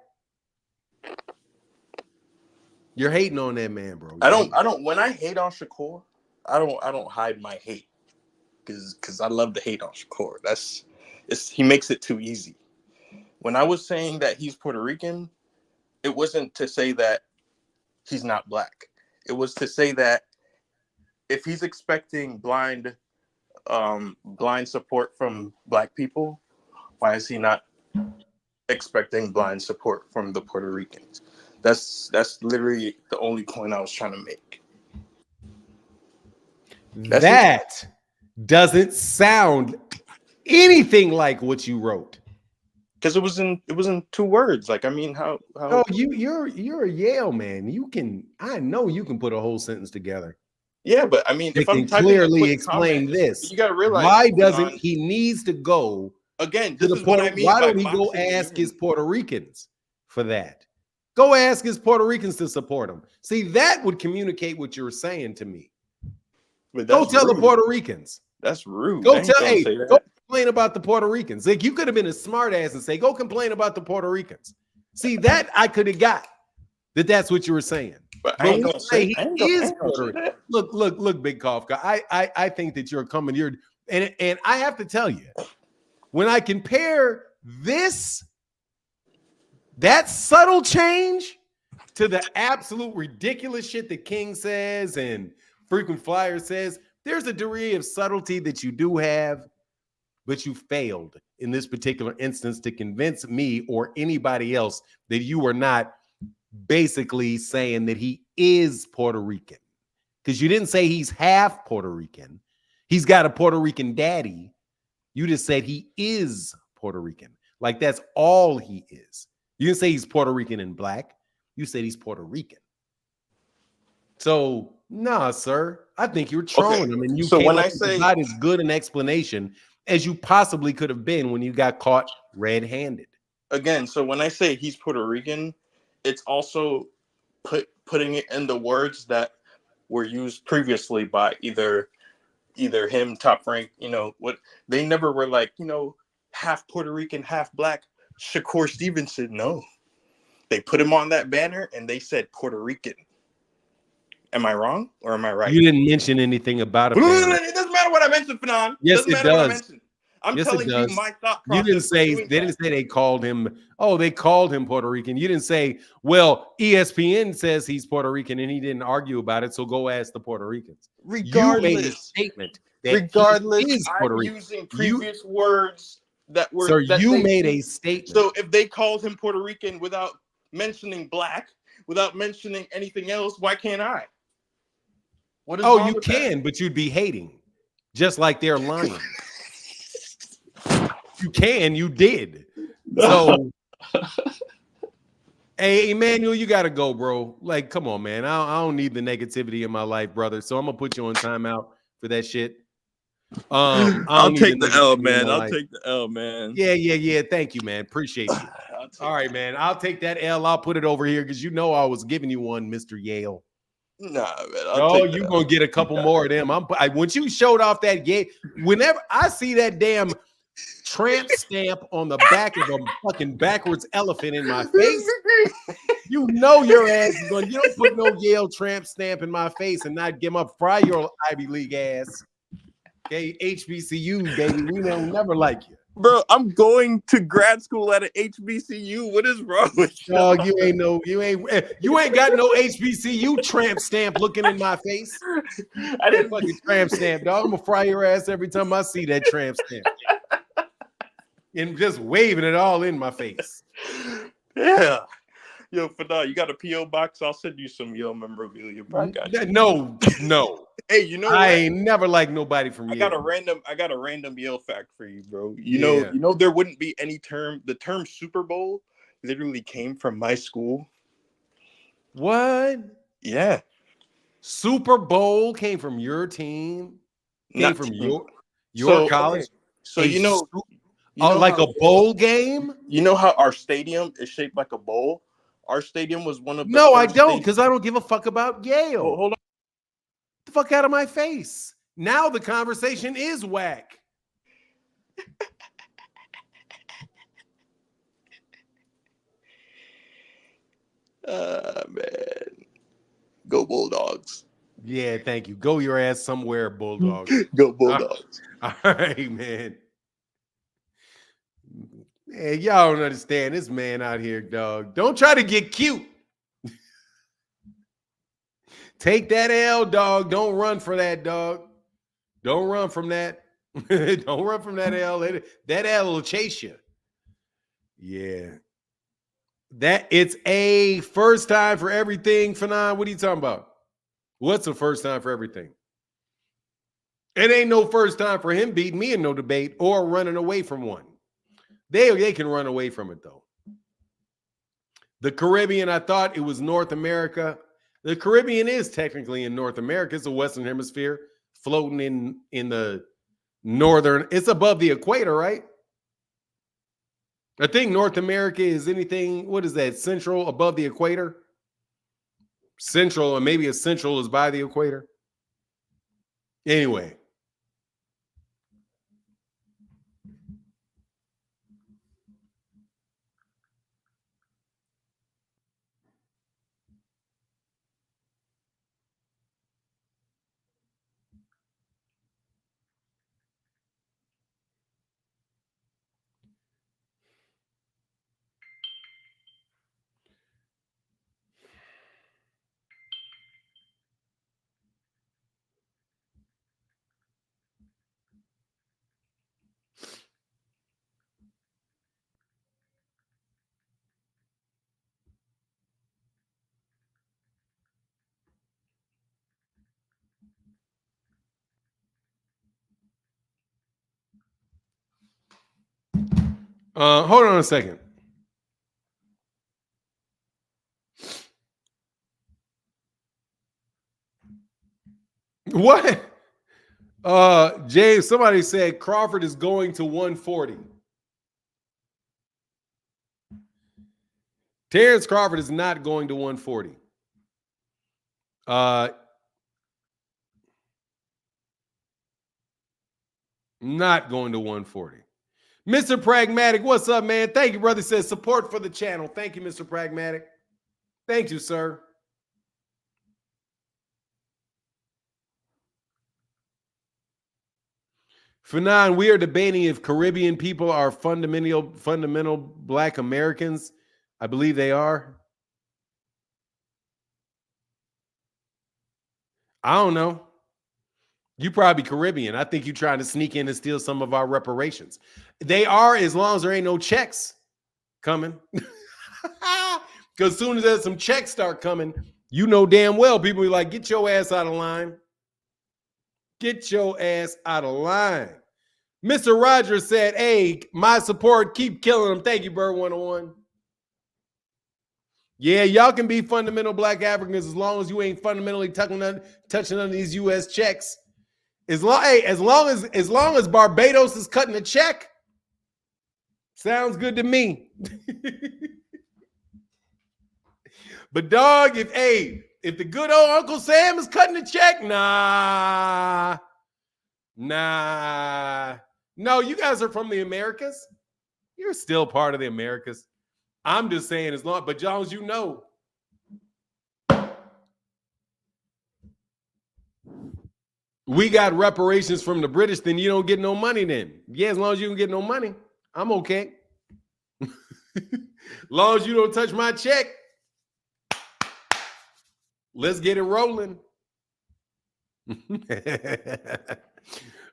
You're hating on that man, bro. I don't. When I hate on Shakur, I don't hide my hate. Because I love to hate on Shakur. He makes it too easy. When I was saying that he's Puerto Rican, it wasn't to say that he's not black. It was to say that if he's expecting blind support from black people, why is he not expecting blind support from the Puerto Ricans? That's literally the only point I was trying to make. That doesn't sound anything like what you wrote. Because it was in 2 words. Like, I mean, how Oh, you're a Yale man. I know you can put a whole sentence together. Yeah, but I mean, if I'm clearly explain this, you gotta realize why doesn't he needs to go again to the Puerto? Why don't he go ask his Puerto Ricans for that? Go ask his Puerto Ricans to support him. See, that would communicate what you're saying to me. Go tell the Puerto Ricans. That's rude. Go complain about the Puerto Ricans. Like, you could have been a smart ass and say, go complain about the Puerto Ricans. See, that I could have got that's what you were saying. But I ain't gonna say he is Puerto Rican. Look, Big Cough guy. I think that you're coming here, and I have to tell you, when I compare that subtle change to the absolute ridiculous shit that King says and Frequent Flyer says, there's a degree of subtlety that you do have, but you failed in this particular instance to convince me or anybody else that you are not basically saying that he is Puerto Rican. Because you didn't say he's half Puerto Rican. He's got a Puerto Rican daddy. You just said he is Puerto Rican. Like, that's all he is. You didn't say he's Puerto Rican and black. You said he's Puerto Rican. So, nah, sir. I think you're trolling him, and you so came when up I with say not as good an explanation as you possibly could have been when you got caught red-handed. Again, so when I say he's Puerto Rican, it's also putting it in the words that were used previously by either him, Top Rank. You know what? They never were like, half Puerto Rican, half black. Shakur Stevenson, no. They put him on that banner and they said Puerto Rican. Am I wrong or am I right? You didn't mention anything about it. It doesn't matter what I mentioned, Fanon. Yes, it does. I'm telling you my thought process. You didn't say they didn't say they called him. Oh, they called him Puerto Rican. You didn't say, well, ESPN says he's Puerto Rican and he didn't argue about it. So go ask the Puerto Ricans. Regardless, you made a statement. Regardless, I'm using previous words that were. Sir, you made a statement. So if they called him Puerto Rican without mentioning black, without mentioning anything else, why can't I? What is wrong you with can, that? but you'd be hating, just like they're lying. You can, you did. So, hey, Emmanuel, you got to go, bro. Like, come on, man. I don't need the negativity in my life, brother. So I'm going to put you on timeout for that shit. I'll take the L, man. I'll take the L, man. Yeah. Thank you, man. Appreciate you. All right, man. I'll take that L. I'll put it over here because you know I was giving you one, Mr. Yale. Nah, man. You're going to get a couple more of them. Once you showed off that Yale, whenever I see that damn tramp stamp on the back of a fucking backwards elephant in my face, You know your ass is going. You don't put no Yale tramp stamp in my face and not give up. Fry your Ivy League ass. Okay, HBCU baby, we don't never like you, bro. I'm going to grad school at an HBCU. What is wrong with you? dog? You ain't got no HBCU tramp stamp looking in my face. I didn't fucking tramp stamp, dog. I'm gonna fry your ass every time I see that tramp stamp, and just waving it all in my face. Yeah. Yo, Fada, you got a PO box? I'll send you some Yale memorabilia. Bro. I got you. No. Hey, you know I what? ain't never liked nobody from Yale. I got a random Yale fact for you, bro. You know there wouldn't be any term. The term Super Bowl literally came from my school. What? Yeah. Super Bowl came from your team? Not from team. your college? Okay. So you know like how, a bowl game? You know how our stadium is shaped like a bowl? Our stadium was one of the No, I don't, because I don't give a fuck about Yale. Oh, hold on. Get the fuck out of my face. Now the conversation is whack. Man. Go Bulldogs. Yeah, thank you. Go your ass somewhere, Bulldogs. Go Bulldogs. All right, man. Man, y'all don't understand this man out here, dog. Don't try to get cute. Take that L, dog. Don't run for that, dog. Don't run from that. Don't run from that L. That L will chase you. Yeah. That it's a first time for everything, Fanon. What are you talking about? What's a first time for everything? It ain't no first time for him beating me in no debate or running away from one. They can run away from it, though. The Caribbean, I thought it was North America. The Caribbean is technically in North America. It's a Western Hemisphere floating in the northern. It's above the equator, right? I think North America is anything, what is that, central, above the equator? Central, or maybe a central is by the equator. Anyway. Hold on a second. What? James, somebody said Crawford is going to 140. Terrence Crawford is not going to 140. Not going to 140. Mr. Pragmatic, what's up, man? Thank you, brother. Says support for the channel. Thank you, Mr. Pragmatic. Thank you, sir. Fanon, we are debating if Caribbean people are fundamental Black Americans. I believe they are. I don't know. You probably Caribbean. I think you're trying to sneak in and steal some of our reparations. They are, as long as there ain't no checks coming. Because as soon as there's some checks start coming, you know damn well people be like, get your ass out of line. Get your ass out of line. Mr. Rogers said, hey, my support, keep killing them. Thank you, Bird 101. Yeah, y'all can be fundamental Black Africans as long as you ain't fundamentally touching none of these U.S. checks. As long as Barbados is cutting a check, sounds good to me. But dog, if the good old Uncle Sam is cutting a check, nah. No, you guys are from the Americas. You're still part of the Americas. I'm just saying, as long as you know, We got reparations from the British, then you don't get no money then. Yeah, as long as you don't get no money, I'm okay. As long as you don't touch my check, let's get it rolling.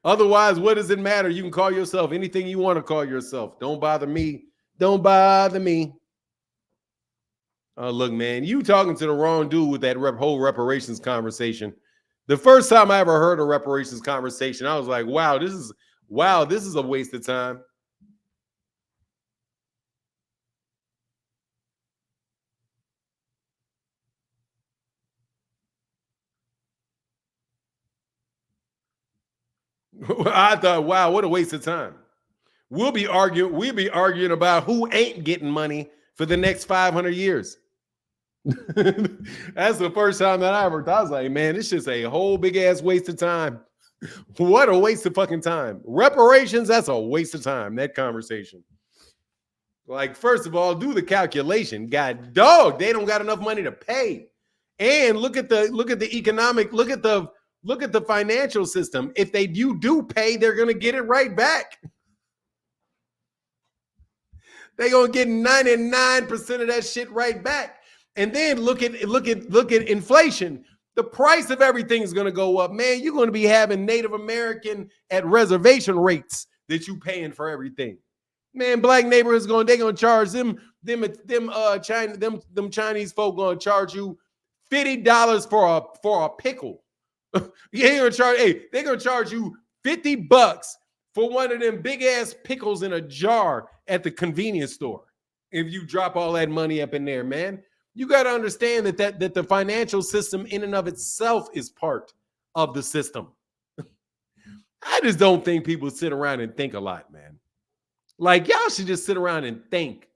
Otherwise, what does it matter? You can call yourself anything you want to call yourself. Don't bother me. Don't bother me. Oh, look, man, you talking to the wrong dude with that whole reparations conversation. The first time I ever heard a reparations conversation, I was like, wow, this is a waste of time. I thought, wow, what a waste of time. We'll be arguing about who ain't getting money for the next 500 years. That's the first time that I ever thought. I was like, man, it's just a whole big ass waste of time. What a waste of fucking time. Reparations, that's a waste of time, that conversation. Like, first of all, do the calculation. God dog, they don't got enough money to pay. And look at the financial system. If you do pay, they're gonna get it right back. They're gonna get 99% of that shit right back. And then look at inflation. The price of everything is gonna go up. Man, you're gonna be having Native American at reservation rates that you paying for everything. Man, black neighborhoods they're gonna charge them Chinese folk gonna charge you $50 for a pickle. They're gonna charge you $50 for one of them big ass pickles in a jar at the convenience store. If you drop all that money up in there, man, you got to understand that the financial system in and of itself is part of the system. I just don't think people sit around and think a lot, man. Like, y'all should just sit around and think.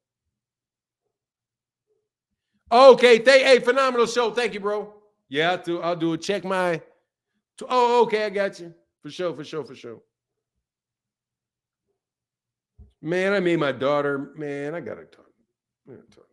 Okay, hey, phenomenal show. Thank you, bro. Yeah, I'll do it. Check my. Oh, okay, I got you. For sure. Man, I made my daughter. Man, I gotta talk. About that.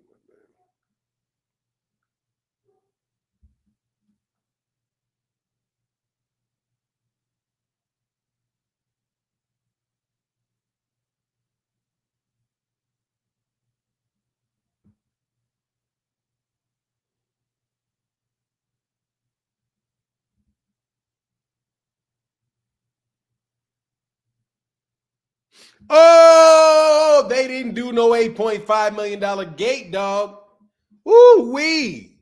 Oh, they didn't do no $8.5 million gate, dog. Woo-wee.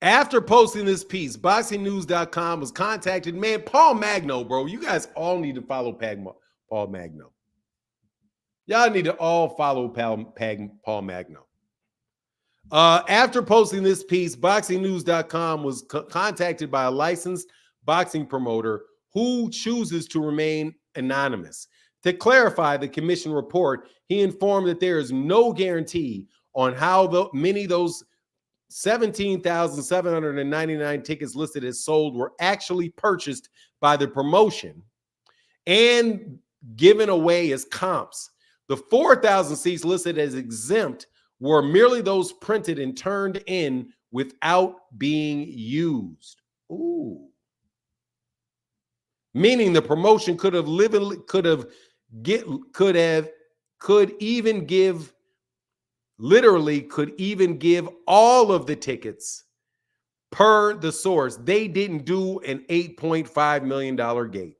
After posting this piece, boxingnews.com was contacted. Man, Paul Magno, bro. You guys all need to follow Paul Magno. Y'all need to all follow Paul Magno. After posting this piece, boxingnews.com was contacted by a licensed boxing promoter who chooses to remain anonymous. To clarify the commission report, he informed that there is no guarantee on how many of those 17,799 tickets listed as sold were actually purchased by the promotion and given away as comps. The 4,000 seats listed as exempt were merely those printed and turned in without being used. Ooh. Meaning the promotion could even give all of the tickets per the source. They didn't do an $8.5 million gate.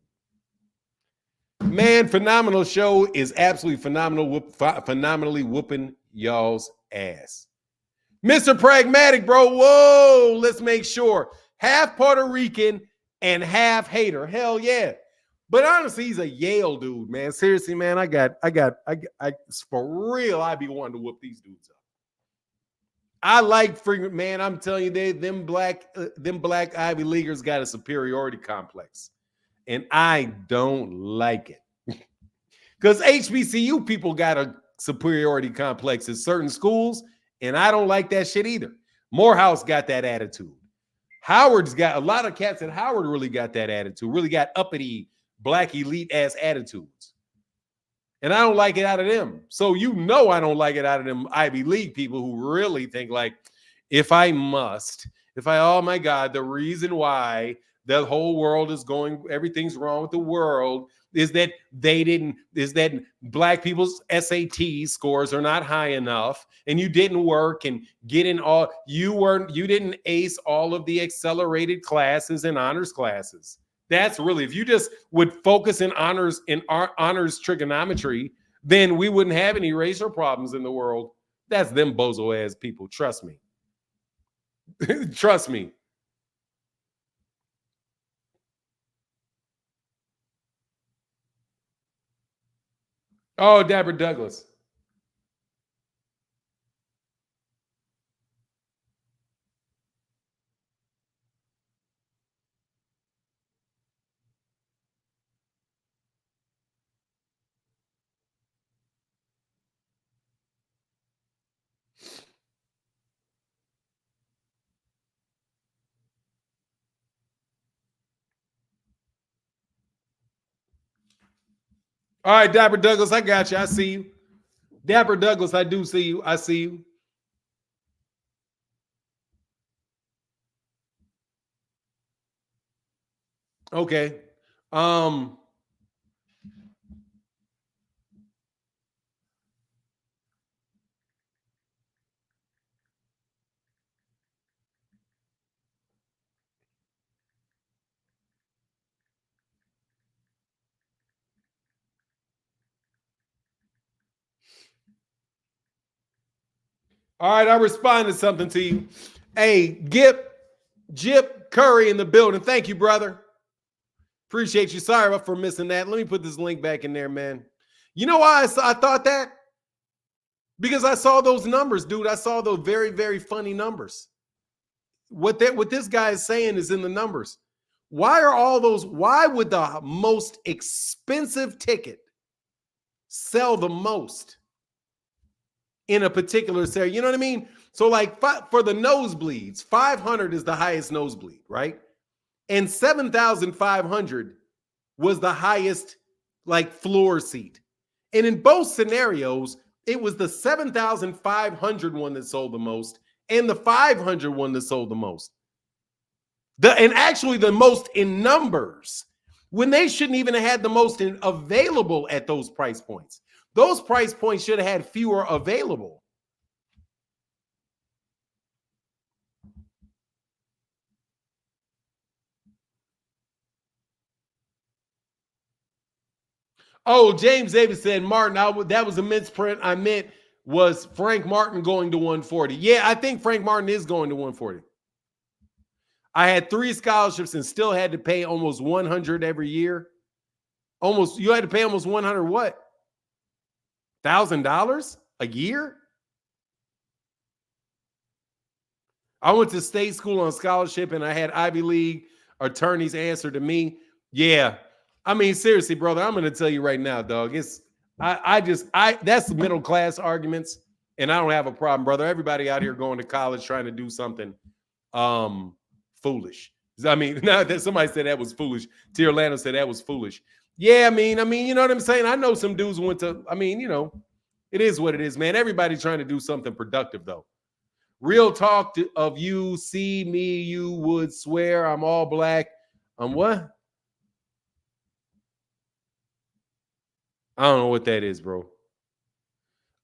Man, phenomenal show is absolutely phenomenal. Phenomenally whooping y'all's ass. Mr. Pragmatic, bro. Whoa, let's make sure. Half Puerto Rican and half hater. Hell yeah. But honestly, he's a Yale dude, man. Seriously, man, I for real, I be wanting to whoop these dudes up. I like freaking, man, I'm telling you, them black Ivy Leaguers got a superiority complex. And I don't like it. Because HBCU people got a superiority complex at certain schools, and I don't like that shit either. Morehouse got that attitude. Howard's got a lot of cats at Howard really got that attitude, really got uppity black elite ass attitudes. And I don't like it out of them. So I don't like it out of them Ivy League people who really think like, oh my God, the reason why the whole world is going, everything's wrong with the world, is that black people's SAT scores are not high enough, and you didn't work and get in all, you didn't ace all of the accelerated classes and honors classes. That's really, if you just would focus in honors trigonometry, then we wouldn't have any racial problems in the world. That's them bozo ass people. Trust me. Trust me. Oh, Dapper Douglas. All right, Dapper Douglas, I got you. I see you. Dapper Douglas, I do see you. I see you. Okay. All right, I respond to something to you. Hey, Jip Curry in the building. Thank you, brother. Appreciate you. Sorry for missing that. Let me put this link back in there, man. You know why I thought that? Because I saw those numbers, dude. I saw those very, very funny numbers. What this guy is saying is in the numbers. Why would the most expensive ticket sell the most in a particular series? You know what I mean? So like for the nosebleeds, 500 is the highest nosebleed, right? And 7,500 was the highest like floor seat. And in both scenarios, it was the 7,500 one that sold the most and the 500 one that sold the most. And actually the most in numbers, when they shouldn't even have had the most available at those price points. Those price points should have had fewer available. Oh, James Davis said, Martin, that was a misprint. I meant was Frank Martin going to 140. Yeah, I think Frank Martin is going to 140. I had 3 scholarships and still had to pay almost 100 every year. You had to pay almost 100 what? $1,000 a year? I went to state school on scholarship and I had Ivy League attorneys answer to me. Yeah. I mean, seriously, brother, I'm going to tell you right now, dog. That's middle class arguments, and I don't have a problem, brother. Everybody out here going to college trying to do something foolish. I mean, now that somebody said that was foolish. T. Orlando said that was foolish. Yeah, I mean, you know what I'm saying? I know some dudes went to, it is what it is, man. Everybody trying to do something productive, though. Real talk of you, see me, you would swear I'm all black. What? I don't know what that is, bro.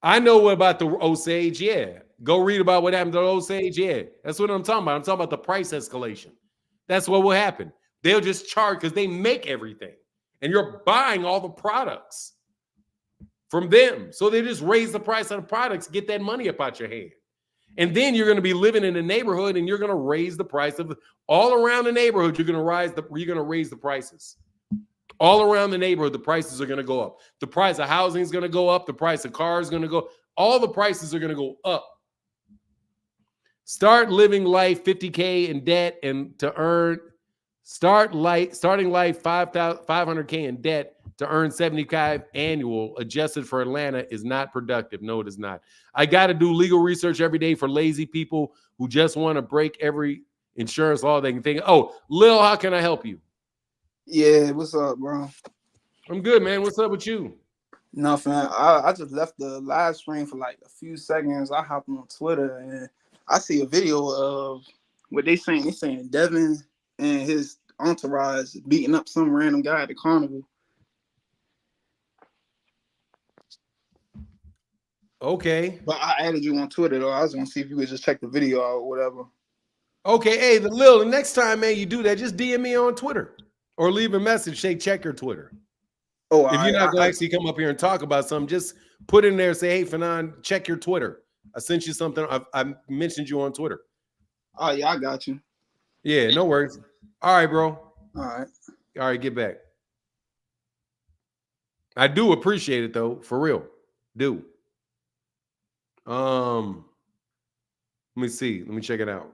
I know what about the Osage, yeah. Go read about what happened to Osage, yeah. That's what I'm talking about. I'm talking about the price escalation. That's what will happen. They'll just charge because they make everything. And you're buying all the products from them. So they just raise the price of the products, get that money up out your hand. And then you're going to be living in a neighborhood and you're going to raise the price of all around the neighborhood. You're going to raise the prices. All around the neighborhood, the prices are going to go up. The price of housing is going to go up. The price of cars is going to go. All the prices are going to go up. Start living life $50K in debt and to earn. Starting life $500K in debt to earn $75 annual adjusted for Atlanta is not productive. No, it is not. I got to do legal research every day for lazy people who just want to break every insurance law they can think. Oh, Lil, how can I help you? Yeah, what's up, bro? I'm good, man. What's up with you? Nothing. I just left the live stream for like a few seconds. I hopped on Twitter and I see a video of what they saying. They saying Devin and his entourage beating up some random guy at the carnival. Okay. But I added you on Twitter though. I was gonna see if you could just check the video out or whatever. Okay, hey, the next time, man, you do that, just DM me on Twitter or leave a message. Say check your Twitter. Oh, if you're not gonna actually come up here and talk about something, just put in there. Say, hey, Fanon, check your Twitter. I sent you something. I mentioned you on Twitter. Oh yeah, I got you. Yeah, no worries. All right, bro. All right, get back. I do appreciate it though, for real. Do. Let me see. Let me check it out.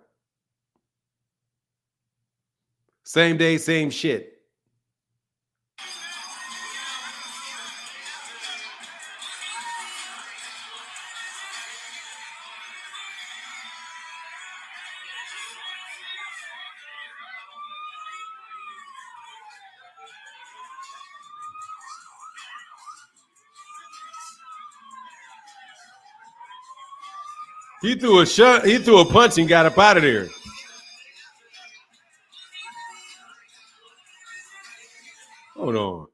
Same day, same shit. He threw a shot. He threw a punch and got up out of there. Hold on.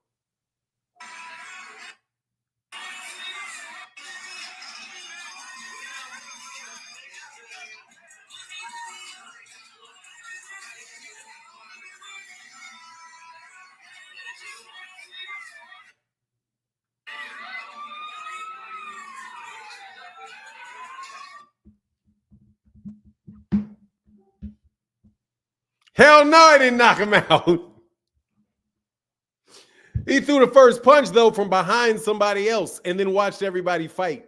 Hell no, I didn't knock him out. He threw the first punch, though, from behind somebody else and then watched everybody fight.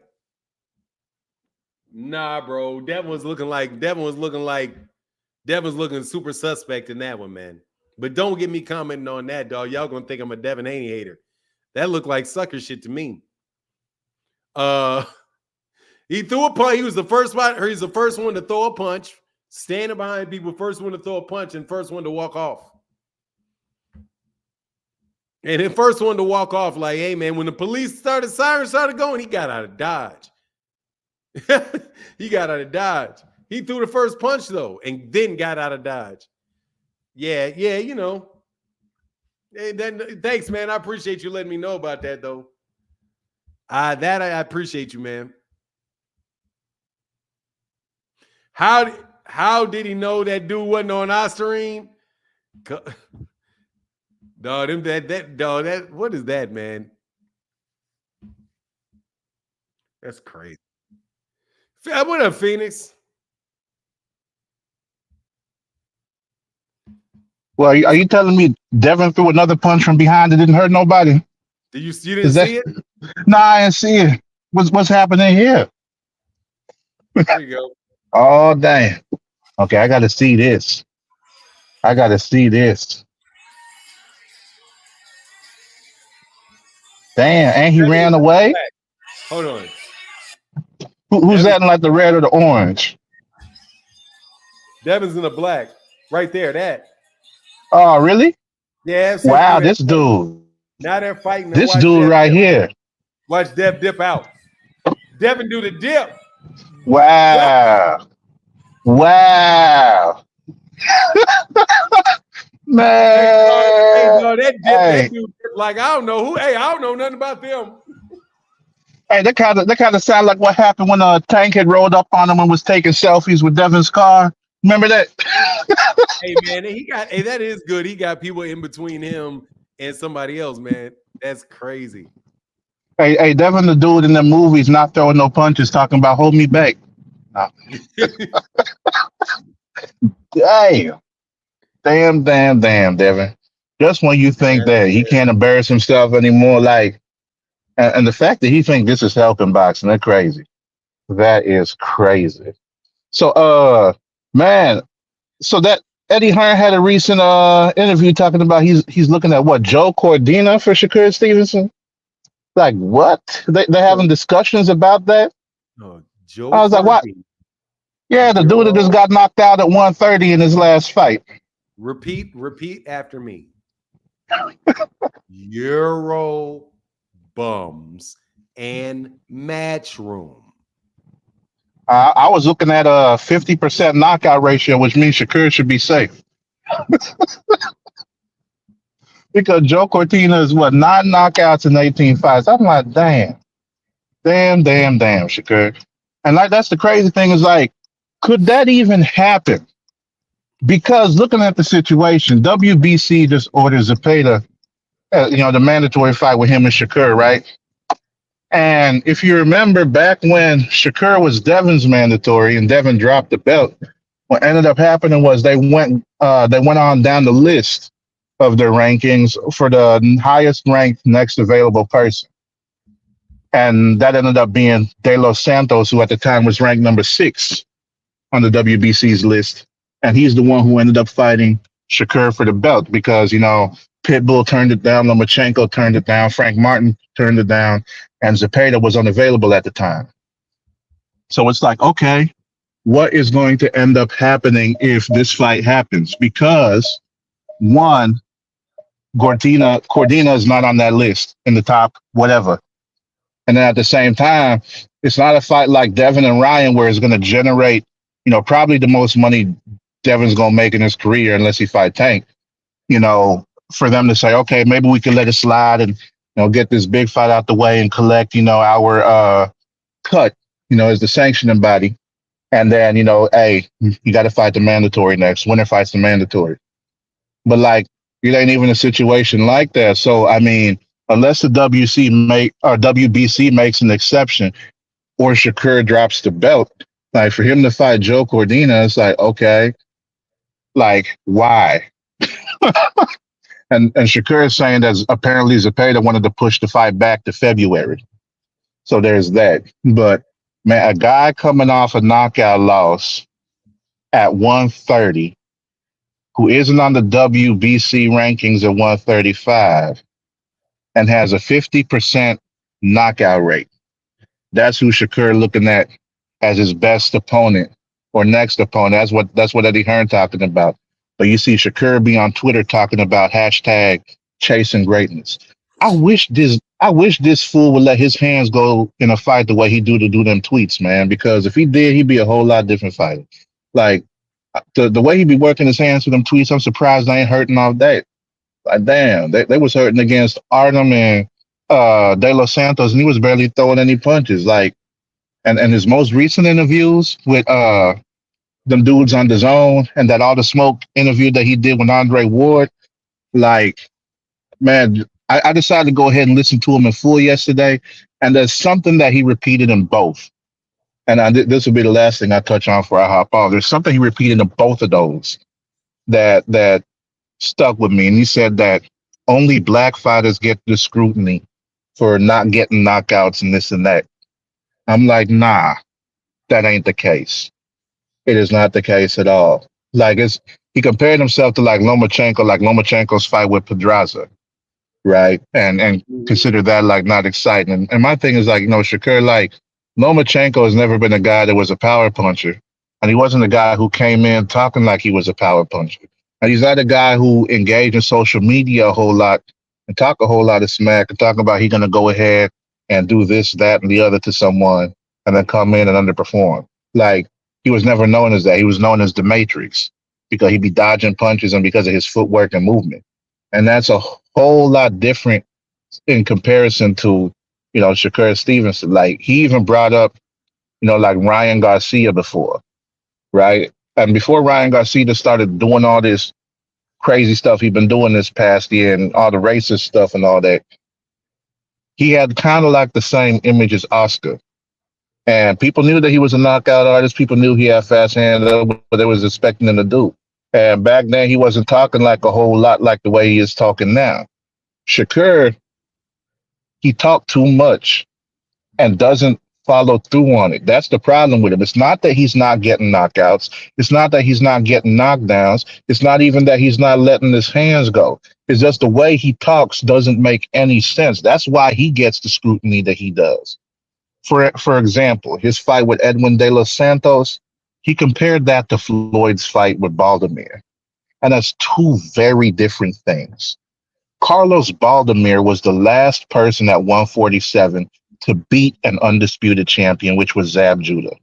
Nah, bro. Devin was looking super suspect in that one, man. But don't get me commenting on that, dog. Y'all gonna think I'm a Devin Haney hater. That looked like sucker shit to me. He threw a punch. He was the first one. He's the first one to throw a punch. Standing behind people, first one to throw a punch and first one to walk off. And then first one to walk off, like, hey, man, when the siren started going, he got out of Dodge. He got out of Dodge. He threw the first punch, though, and then got out of Dodge. Yeah, you know. Hey, thanks, man. I appreciate you letting me know about that, though. I appreciate you, man. How did he know that dude wasn't on Osterine? Dog, what is that, man? That's crazy. What up, Phoenix? Well, are you telling me Devin threw another punch from behind that didn't hurt nobody? You didn't see it? No, I didn't see it. What's happening here? There you go. Oh, dang. Okay, I got to see this. Damn, and he ran away? Hold on. Who's that in like the red or the orange? Devin's in the black. Right there, that. Oh, really? Yeah. Wow, this dude. Now they're fighting. This dude right here. Watch Dev dip out. Devin do the dip. Wow. Man. That dude dip like, I don't know who. Hey, I don't know nothing about them. Hey, that kind of sound like what happened when a tank had rolled up on him and was taking selfies with Devin's car. Remember that? Hey, man, that is good. He got people in between him and somebody else, man. That's crazy. Hey, Devin, the dude in the movies not throwing no punches, talking about hold me back. No. Damn, Devin. Just when you think that he can't embarrass himself anymore, like, and the fact that he think this is helping boxing, that's crazy. That is crazy. So, man, so that Eddie Hearn had a recent interview talking about he's looking at what, Joe Cordina for Shakur Stevenson. Like what? They having discussions about that? Oh, Joe. I was like, what? Yeah, the dude that just got knocked out at 130 in his last fight. Repeat after me. Euro bums and Matchroom. I was looking at a 50% knockout ratio, which means Shakur should be safe. because Joe Cortina is what 9 knockouts in 18 fights. I'm like, damn, Shakur. And like that's the crazy thing is like, could that even happen? Because looking at the situation, WBC just orders Zepeda, the mandatory fight with him and Shakur, right? And if you remember back when Shakur was Devin's mandatory and Devin dropped the belt, what ended up happening was they went on down the list of their rankings for the highest ranked next available person. And that ended up being De Los Santos, who at the time was ranked number 6 on the WBC's list. And he's the one who ended up fighting Shakur for the belt because, Pitbull turned it down, Lomachenko turned it down, Frank Martin turned it down, and Zepeda was unavailable at the time. So it's like, okay, what is going to end up happening if this fight happens? Because one, Cordina is not on that list in the top whatever. And then at the same time, it's not a fight like Devin and Ryan where it's going to generate, probably the most money Devin's going to make in his career unless he fight Tank, for them to say, okay, maybe we can let it slide and, get this big fight out the way and collect, our cut, as the sanctioning body. And then, hey, you got to fight the mandatory next. Winner fights the mandatory. But like, it ain't even a situation like that. So, I mean, unless the WBC makes an exception or Shakur drops the belt, like for him to fight Joe Cordina, it's like, okay, like why? and Shakur is saying that apparently Zepeda wanted to push the fight back to February. So there's that. But man, a guy coming off a knockout loss at 130 who isn't on the WBC rankings at 135 and has a 50% knockout rate. That's who Shakur looking at as his best opponent or next opponent. That's what Eddie Hearn talking about. But you see Shakur be on Twitter talking about hashtag chasing greatness. I wish this fool would let his hands go in a fight the way he do them tweets, man. Because if he did, he'd be a whole lot different fighter. Like the way he be working his hands with them tweets, I'm surprised they ain't hurting all day. Like damn, they was hurting against Artem and De Los Santos, and he was barely throwing any punches. Like, and his most recent interviews with them dudes on DAZN and that All the Smoke interview that he did with Andre Ward, like, man, I decided to go ahead and listen to him in full yesterday, and there's something that he repeated in both. And this will be the last thing I touch on before I hop off. There's something he repeated in both of those that stuck with me. And he said that only black fighters get the scrutiny for not getting knockouts and this and that. I'm like, nah, that ain't the case. It is not the case at all. Like he compared himself to like Lomachenko's fight with Pedraza, right? And consider that like not exciting. And my thing is like, Shakur, like Lomachenko has never been a guy that was a power puncher. And he wasn't a guy who came in talking like he was a power puncher. And he's not a guy who engaged in social media a whole lot and talk a whole lot of smack and talk about he's going to go ahead and do this, that, and the other to someone and then come in and underperform. Like, he was never known as that. He was known as the Matrix because he'd be dodging punches and because of his footwork and movement. And that's a whole lot different in comparison to, Shakur Stevenson. Like, he even brought up, like Ryan Garcia before, right? And before Ryan Garcia started doing all this crazy stuff he'd been doing this past year and all the racist stuff and all that, he had kind of like the same image as Oscar. And people knew that he was a knockout artist. People knew he had fast hands, but they was expecting him to do. And back then, he wasn't talking like a whole lot like the way he is talking now. Shakur, he talked too much and doesn't follow through on it. That's the problem with him. It's not that he's not getting knockouts. It's not that he's not getting knockdowns. It's not even that he's not letting his hands go. It's just the way he talks doesn't make any sense. That's why he gets the scrutiny that he does. For example, his fight with Edwin De Los Santos, he compared that to Floyd's fight with Baldomir. And that's two very different things. Carlos Baldomir was the last person at 147 to beat an undisputed champion, which was Zab Judah.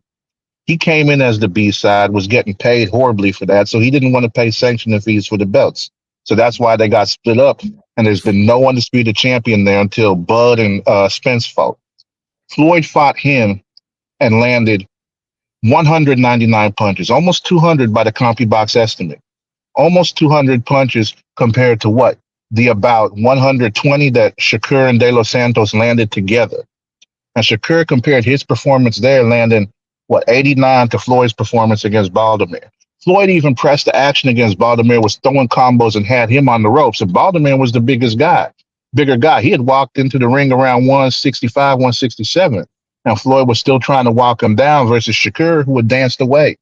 He came in as the B-side, was getting paid horribly for that, so he didn't want to pay sanctioning fees for the belts. So that's why they got split up, and there's been no undisputed champion there until Bud and Spence fought. Floyd fought him and landed 199 punches, almost 200 by the CompuBox estimate. Almost 200 punches compared to what? The about 120 that Shakur and De Los Santos landed together. And Shakur compared his performance there, landing, 89 to Floyd's performance against Baldomir. Floyd even pressed the action against Baldomir, was throwing combos and had him on the ropes. And Baldomir was the bigger guy. He had walked into the ring around 165, 167. And Floyd was still trying to walk him down versus Shakur, who had danced away.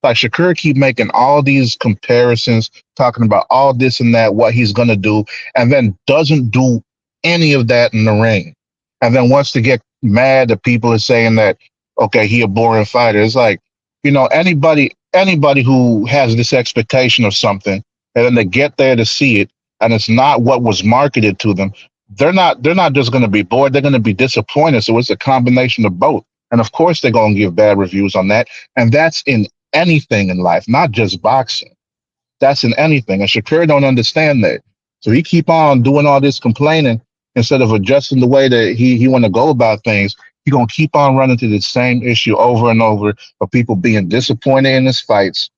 Like Shakur keep making all these comparisons, talking about all this and that, what he's going to do, and then doesn't do any of that in the ring. And then wants to get mad that people are saying that, okay, he a boring fighter. It's like, anybody who has this expectation of something and then they get there to see it and it's not what was marketed to them, they're not just going to be bored. They're going to be disappointed. So it's a combination of both. And of course, they're going to give bad reviews on that. And that's in anything in life, not just boxing. That's in anything. And Shakur don't understand that. So he keep on doing all this complaining instead of adjusting the way that he want to go about things. He's going to keep on running to the same issue over and over of people being disappointed in his fights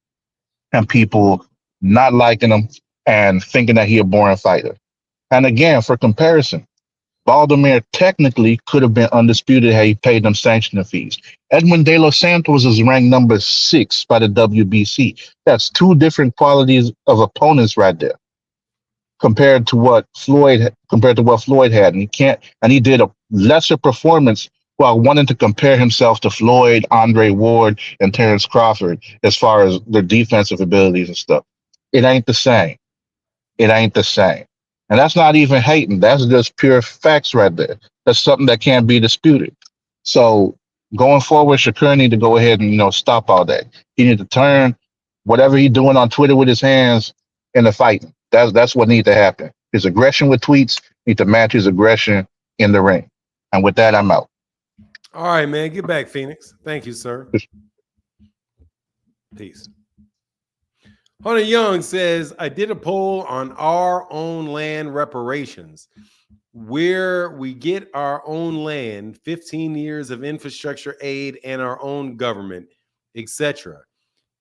and people not liking him and thinking that he a boring fighter. And again, for comparison, Baldomir technically could have been undisputed had he paid them sanctioning fees. Edwin De Los Santos is ranked number 6 by the WBC. That's 2 different qualities of opponents right there. Compared to what Floyd had, and he did a lesser performance while wanting to compare himself to Floyd, Andre Ward, and Terrence Crawford as far as their defensive abilities and stuff. It ain't the same. And that's not even hating. That's just pure facts right there. That's something that can't be disputed. So going forward, Shakur need to go ahead and stop all that. He need to turn whatever he's doing on Twitter with his hands into fighting. That's what needs to happen. His aggression with tweets need to match his aggression in the ring. And with that, I'm out. All right, man. Get back, Phoenix. Thank you, sir. Peace. Hunter Young says, I did a poll on our own land reparations, where we get our own land, 15 years of infrastructure aid, and our own government, etc.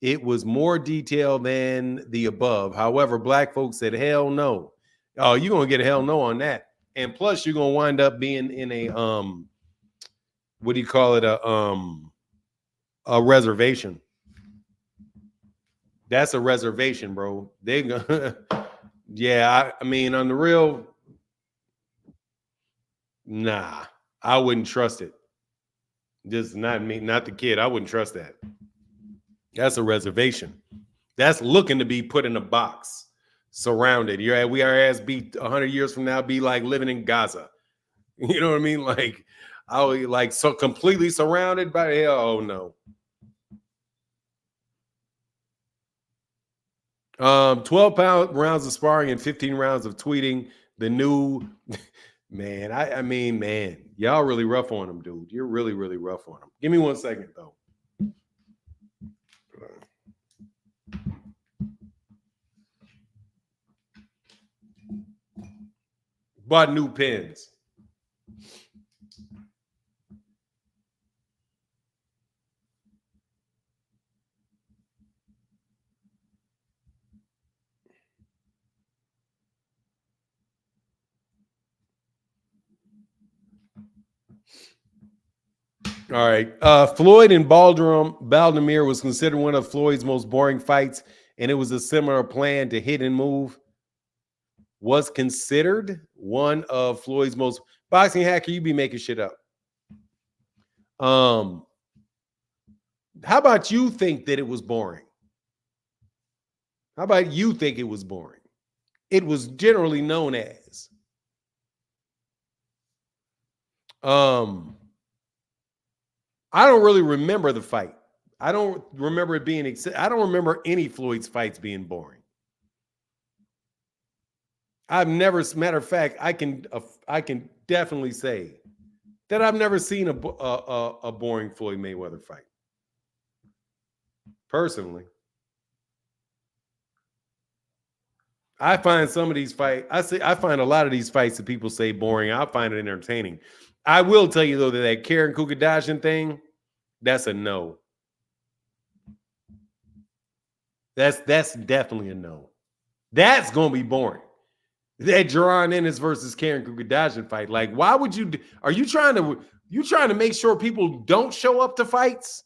It was more detailed than the above. However, black folks said, hell no. Oh, you're going to get a hell no on that. And plus, you're going to wind up being in a, what do you call it? A reservation. That's a reservation, bro. They're gonna, yeah. I mean, on the real, nah, I wouldn't trust it. Just not me, not the kid. I wouldn't trust that. That's a reservation. That's looking to be put in a box, surrounded. We are as be 100 years from now, be like living in Gaza. You know what I mean? Like, so completely surrounded by hell. Oh no. 12 rounds of sparring and 15 rounds of tweeting. The new man. I mean, man, y'all really rough on him, dude. You're really, really rough on him. Give me 1 second, though. Bought new pens. All right. Floyd and Baldomir was considered one of Floyd's most boring fights, and it was a similar plan to hit and move. Was considered one of Floyd's most boxing hacker. You be making shit up. How about you think that it was boring? How about you think it was boring? It was generally known as. I don't really remember the fight. I don't remember it being. I don't remember any Floyd's fights being boring. I've never. Matter of fact, I can definitely say that I've never seen a boring Floyd Mayweather fight. Personally. I find some of these fights, I find a lot of these fights that people say boring. I find it entertaining. I will tell you though that Karen Kukadashian thing, that's a no. That's definitely a no. That's gonna be boring. That Jaron Ennis versus Karen Kukadashian fight. Like, why would you? Are you trying to make sure people don't show up to fights?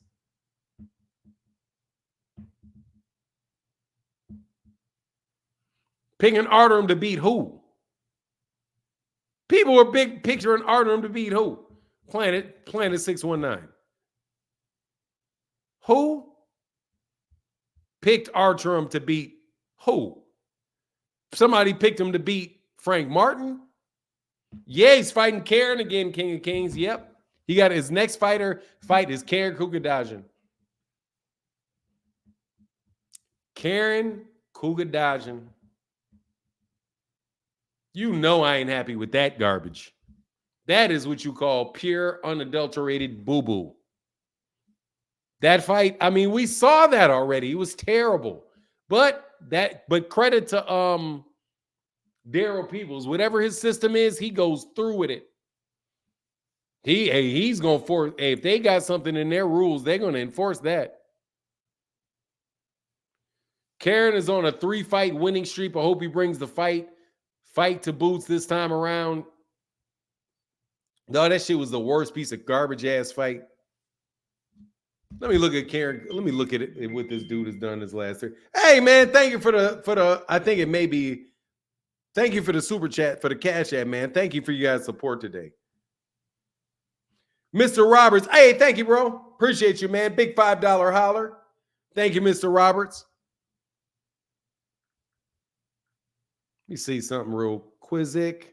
Picking Artem to beat who? People were big picturing Artem to beat who? Planet 619. Who picked Artem to beat who? Somebody picked him to beat Frank Martin. Yeah, he's fighting Karen again, King of Kings. Yep. He got his next fight is Karen Kukadashian. Karen Kukadashian. You know I ain't happy with that garbage. That is what you call pure, unadulterated boo-boo. That fight, I mean, we saw that already. It was terrible. But credit to Daryl Peoples. Whatever his system is, he goes through with it. He's going to force. If they got something in their rules, they're going to enforce that. Karen is on a 3-fight winning streak. I hope he brings the fight to Boots this time around. No, that shit was the worst piece of garbage ass fight. Let me look at Karen. Let me look at it, what this dude has done this last year. Hey man, thank you for the I think it may be. Thank you for the super chat, for the cash app, man. Thank you for you guys' support today. Mr. Roberts. Hey, thank you, bro. Appreciate you, man. Big $5 holler. Thank you, Mr. Roberts. Let me see something real quizzic.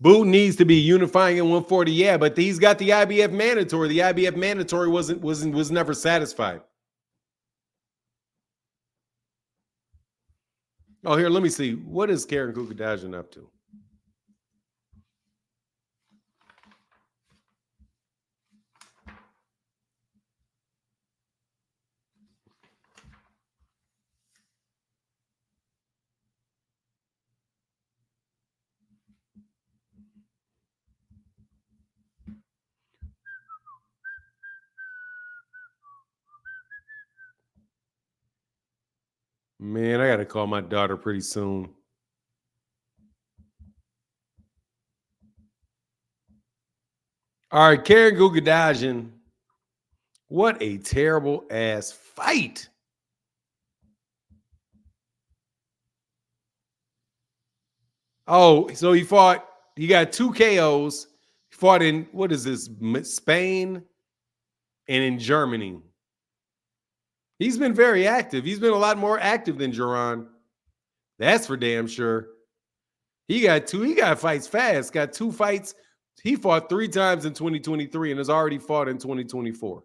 Boot needs to be unifying in 140, yeah, but he's got the IBF mandatory. The IBF mandatory was never satisfied. Oh, here, let me see. What is Karen Kukadashian up to? Man, I got to call my daughter pretty soon. All right, Karen Kukadashian. What a terrible ass fight. Oh, so he got 2 KOs. He fought in, what is this, Spain and in Germany. He's been very active. He's been a lot more active than Jaron. That's for damn sure. He got fights fast. Got 2 fights. He fought 3 times in 2023 and has already fought in 2024.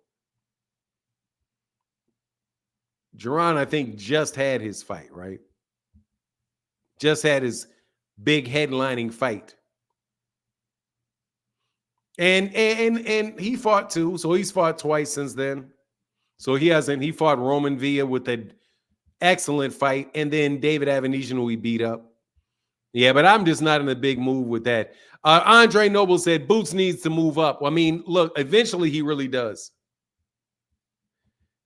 Jaron, I think, just had his fight, right? Just had his big headlining fight. And he fought 2, so he's fought twice since then. So he fought Roman Villa with an excellent fight, and then David Avanesian, who he beat up. Yeah, but I'm just not in a big move with that. Andre Noble said Boots needs to move up. I mean, look, eventually he really does.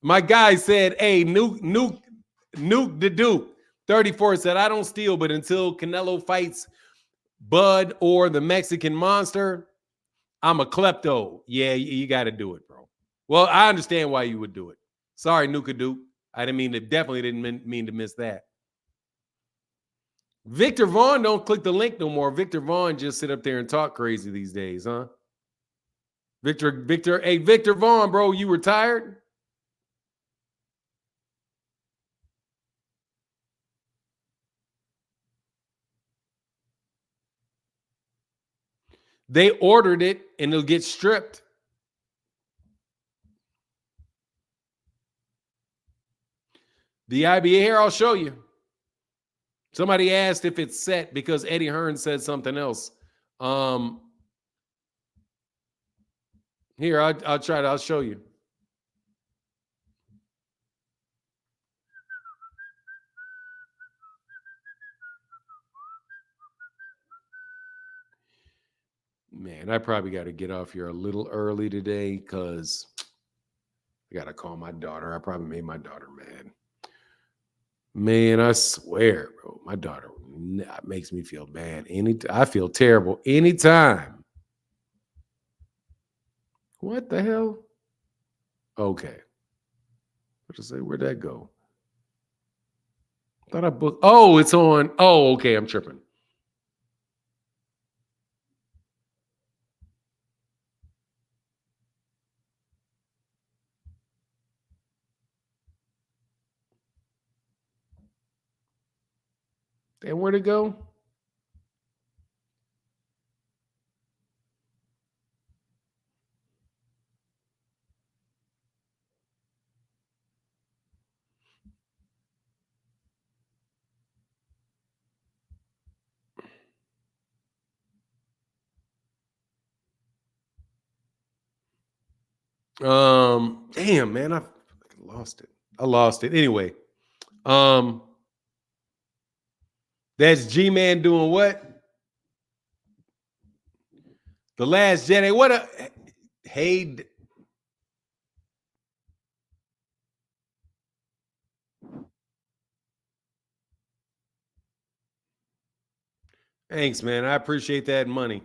My guy said, hey, nuke the Duke. 34 said, I don't steal, but until Canelo fights Bud or the Mexican Monster, I'm a klepto. Yeah, you got to do it, bro. Well, I understand why you would do it. Sorry, Nuka Duke. I definitely didn't mean to miss that. Victor Vaughn don't click the link no more. Victor Vaughn just sit up there and talk crazy these days, huh? Victor Vaughn, bro, you retired? They ordered it and it'll get stripped. The IBA here, I'll show you. Somebody asked if it's set because Eddie Hearn said something else. Here, I'll try it. I'll show you. Man, I probably got to get off here a little early today because I got to call my daughter. I probably made my daughter mad. Man, I swear, bro, my daughter makes me feel bad. I feel terrible anytime. What the hell? Okay. What to say? Where'd that go? Thought I booked. Oh, it's on. Oh, okay. I'm tripping. And where'd it go? Damn, man, I lost it. I lost it. Anyway, that's G-Man doing what? The Last Jedi. What a hey. Thanks, man. I appreciate that money.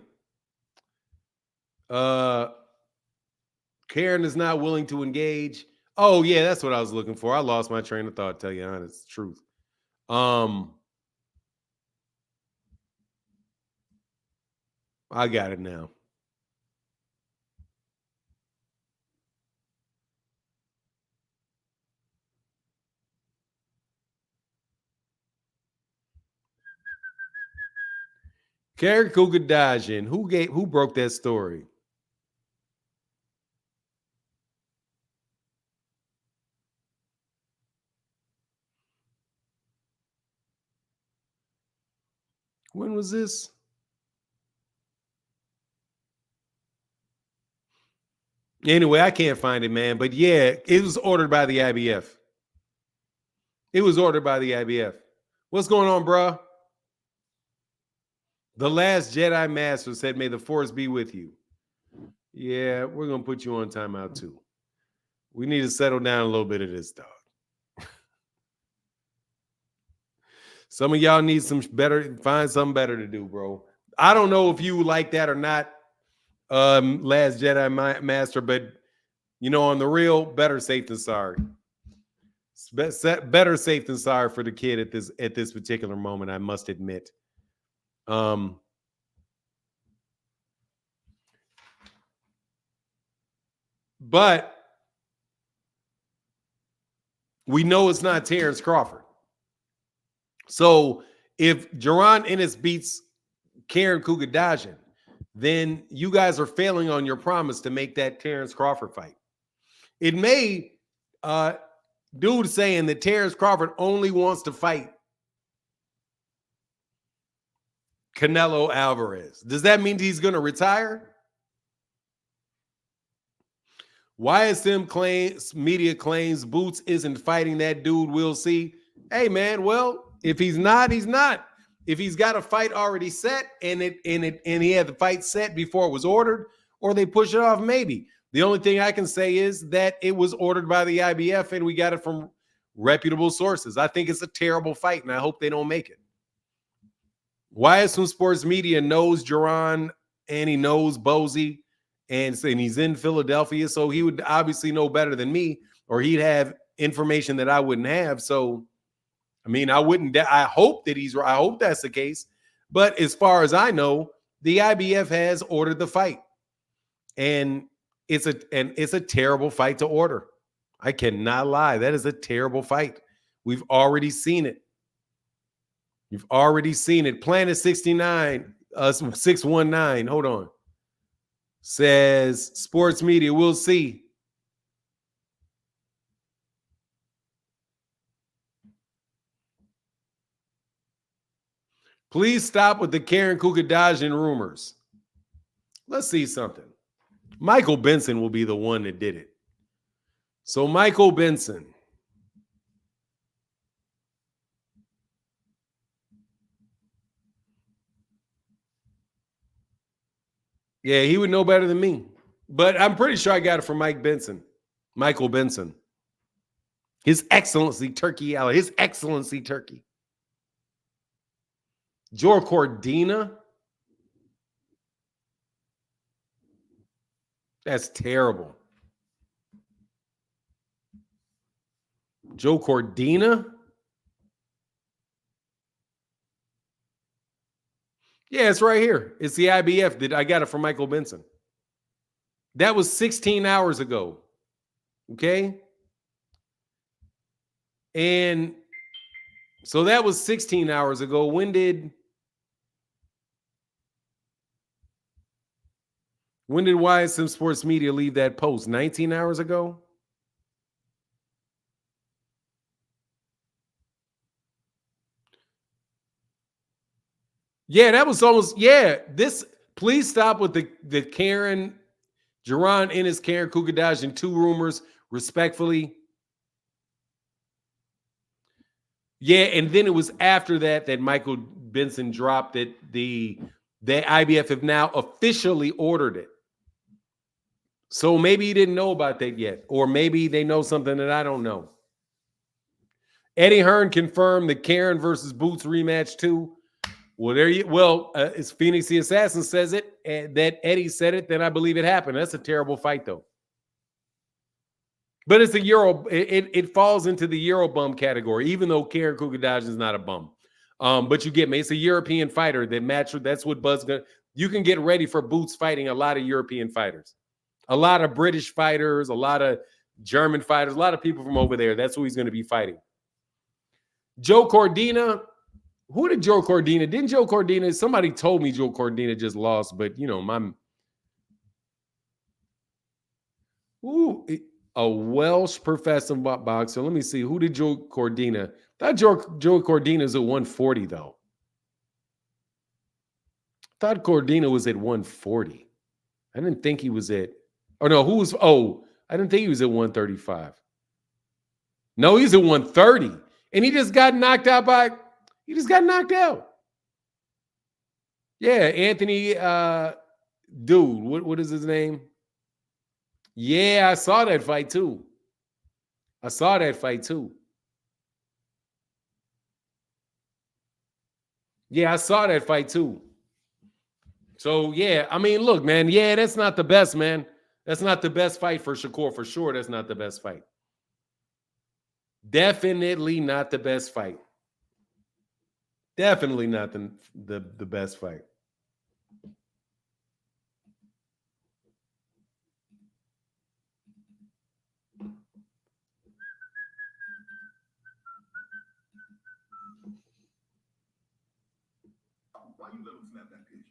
Karen is not willing to engage. Oh, yeah, that's what I was looking for. I lost my train of thought, tell you the honest truth. I got it now. Karen Kugadajian, who broke that story? When was this? Anyway, I can't find it, man. But yeah, it was ordered by the IBF. It was ordered by the IBF. What's going on, bro? The Last Jedi Master said, "May the Force be with you." Yeah, we're going to put you on timeout too. We need to settle down a little bit of this, dog. Some of y'all need find something better to do, bro. I don't know if you like that or not, Last Jedi Master, but you know, on the real, better safe than sorry. Better safe than sorry for the kid at this particular moment, I must admit. But we know it's not Terrence Crawford. So if Jaron Ennis beats Karen Kugadajian, then you guys are failing on your promise to make that Terrence Crawford fight. It may, dude saying that Terrence Crawford only wants to fight Canelo Alvarez. Does that mean he's going to retire? YSM media claims Boots isn't fighting that dude. We'll see. Hey, man, well, if he's not, he's not. If he's got a fight already set and he had the fight set before it was ordered, or they push it off, maybe. The only thing I can say is that it was ordered by the IBF and we got it from reputable sources. I think it's a terrible fight, and I hope they don't make it. YSM Sports Media knows Jaron and he knows Bozy, and he's in Philadelphia, so he would obviously know better than me, or he'd have information that I wouldn't have. So, I mean, I hope that's the case. But as far as I know, the IBF has ordered the fight, and it's a terrible fight to order. I cannot lie. That is a terrible fight. We've already seen it. You've already seen it. Planet 69, 619. Hold on. says sports media. We'll see. Please stop with the Karen Kukadajian rumors. Let's see something. Michael Benson will be the one that did it. So Michael Benson. Yeah, he would know better than me. But I'm pretty sure I got it from Mike Benson. Michael Benson. His Excellency Turkey Alley. His Excellency Turkey. Joe Cordina. That's terrible. Joe Cordina. Yeah, it's right here. It's the IBF that I got it from Michael Benson. That was 16 hours ago. Okay. And so that was 16 hours ago. When did YSM Sports Media leave that post? 19 hours ago? Yeah, that was almost, yeah. This, please stop with the Karen, Jerron Ennis, Karen Kukadajian, two rumors, respectfully. Yeah, and then it was after that Michael Benson dropped it. The IBF have now officially ordered it. So maybe he didn't know about that yet, or maybe they know something that I don't know. Eddie Hearn confirmed the Karen versus Boots rematch too. Well, it's Phoenix the Assassin says it, and that Eddie said it, then I believe it happened. That's a terrible fight, though. But it's a Euro. It falls into the Euro bum category, even though Karen Kukadajian is not a bum. But you get me. It's a European fighter that match. That's what Buzz got. You can get ready for Boots fighting a lot of European fighters, a lot of British fighters, a lot of German fighters, a lot of people from over there. That's who he's going to be fighting. Joe Cordina. Who did Joe Cordina? Didn't Joe Cordina? Somebody told me Joe Cordina just lost, but a Welsh professional boxer. Let me see. Who did Joe Cordina? I thought Joe Cordina is at 140, though. I thought Cordina was at 140. I didn't think he was at. Oh, no. I didn't think he was at 135. No, he's at 130. And he just got knocked out by. He just got knocked out. Yeah, Anthony, dude, what is his name? Yeah, I saw that fight too. Yeah, I saw that fight too. So, yeah, I mean, look, man, yeah, that's not the best, man. That's not the best fight for Shakur, for sure. That's not the best fight. Definitely not the best fight. Definitely not the best fight. Why you let him snap that picture?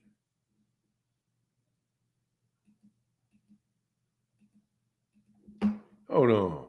Hold on.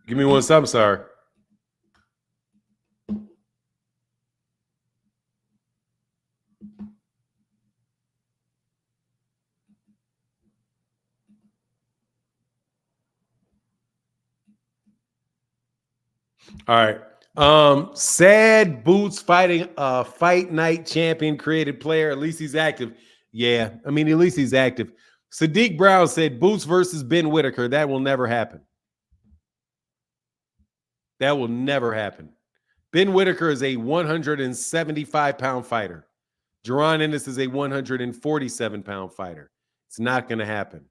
Give me one second, sorry. All right. Sad Boots fighting a fight night champion created player. At least he's active. Yeah, I mean, at least he's active. Sadiq Brown said Boots versus Ben Whitaker. That will never happen. That will never happen. Ben Whitaker is a 175-pound fighter. Jerron Ennis is a 147-pound fighter. It's not going to happen.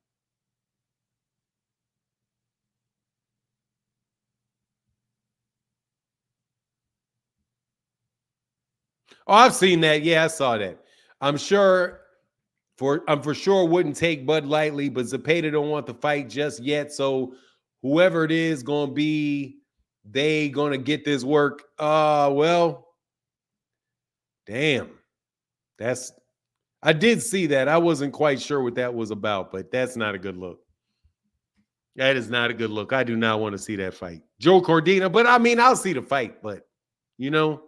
Oh, I've seen that. Yeah, I saw that. I'm for sure wouldn't take Bud lightly, but Zepeda don't want the fight just yet. So whoever it is gonna be, they gonna get this work. Well, damn. I did see that. I wasn't quite sure what that was about, but that's not a good look. That is not a good look. I do not want to see that fight. Joe Cordina, but I mean, I'll see the fight, but you know,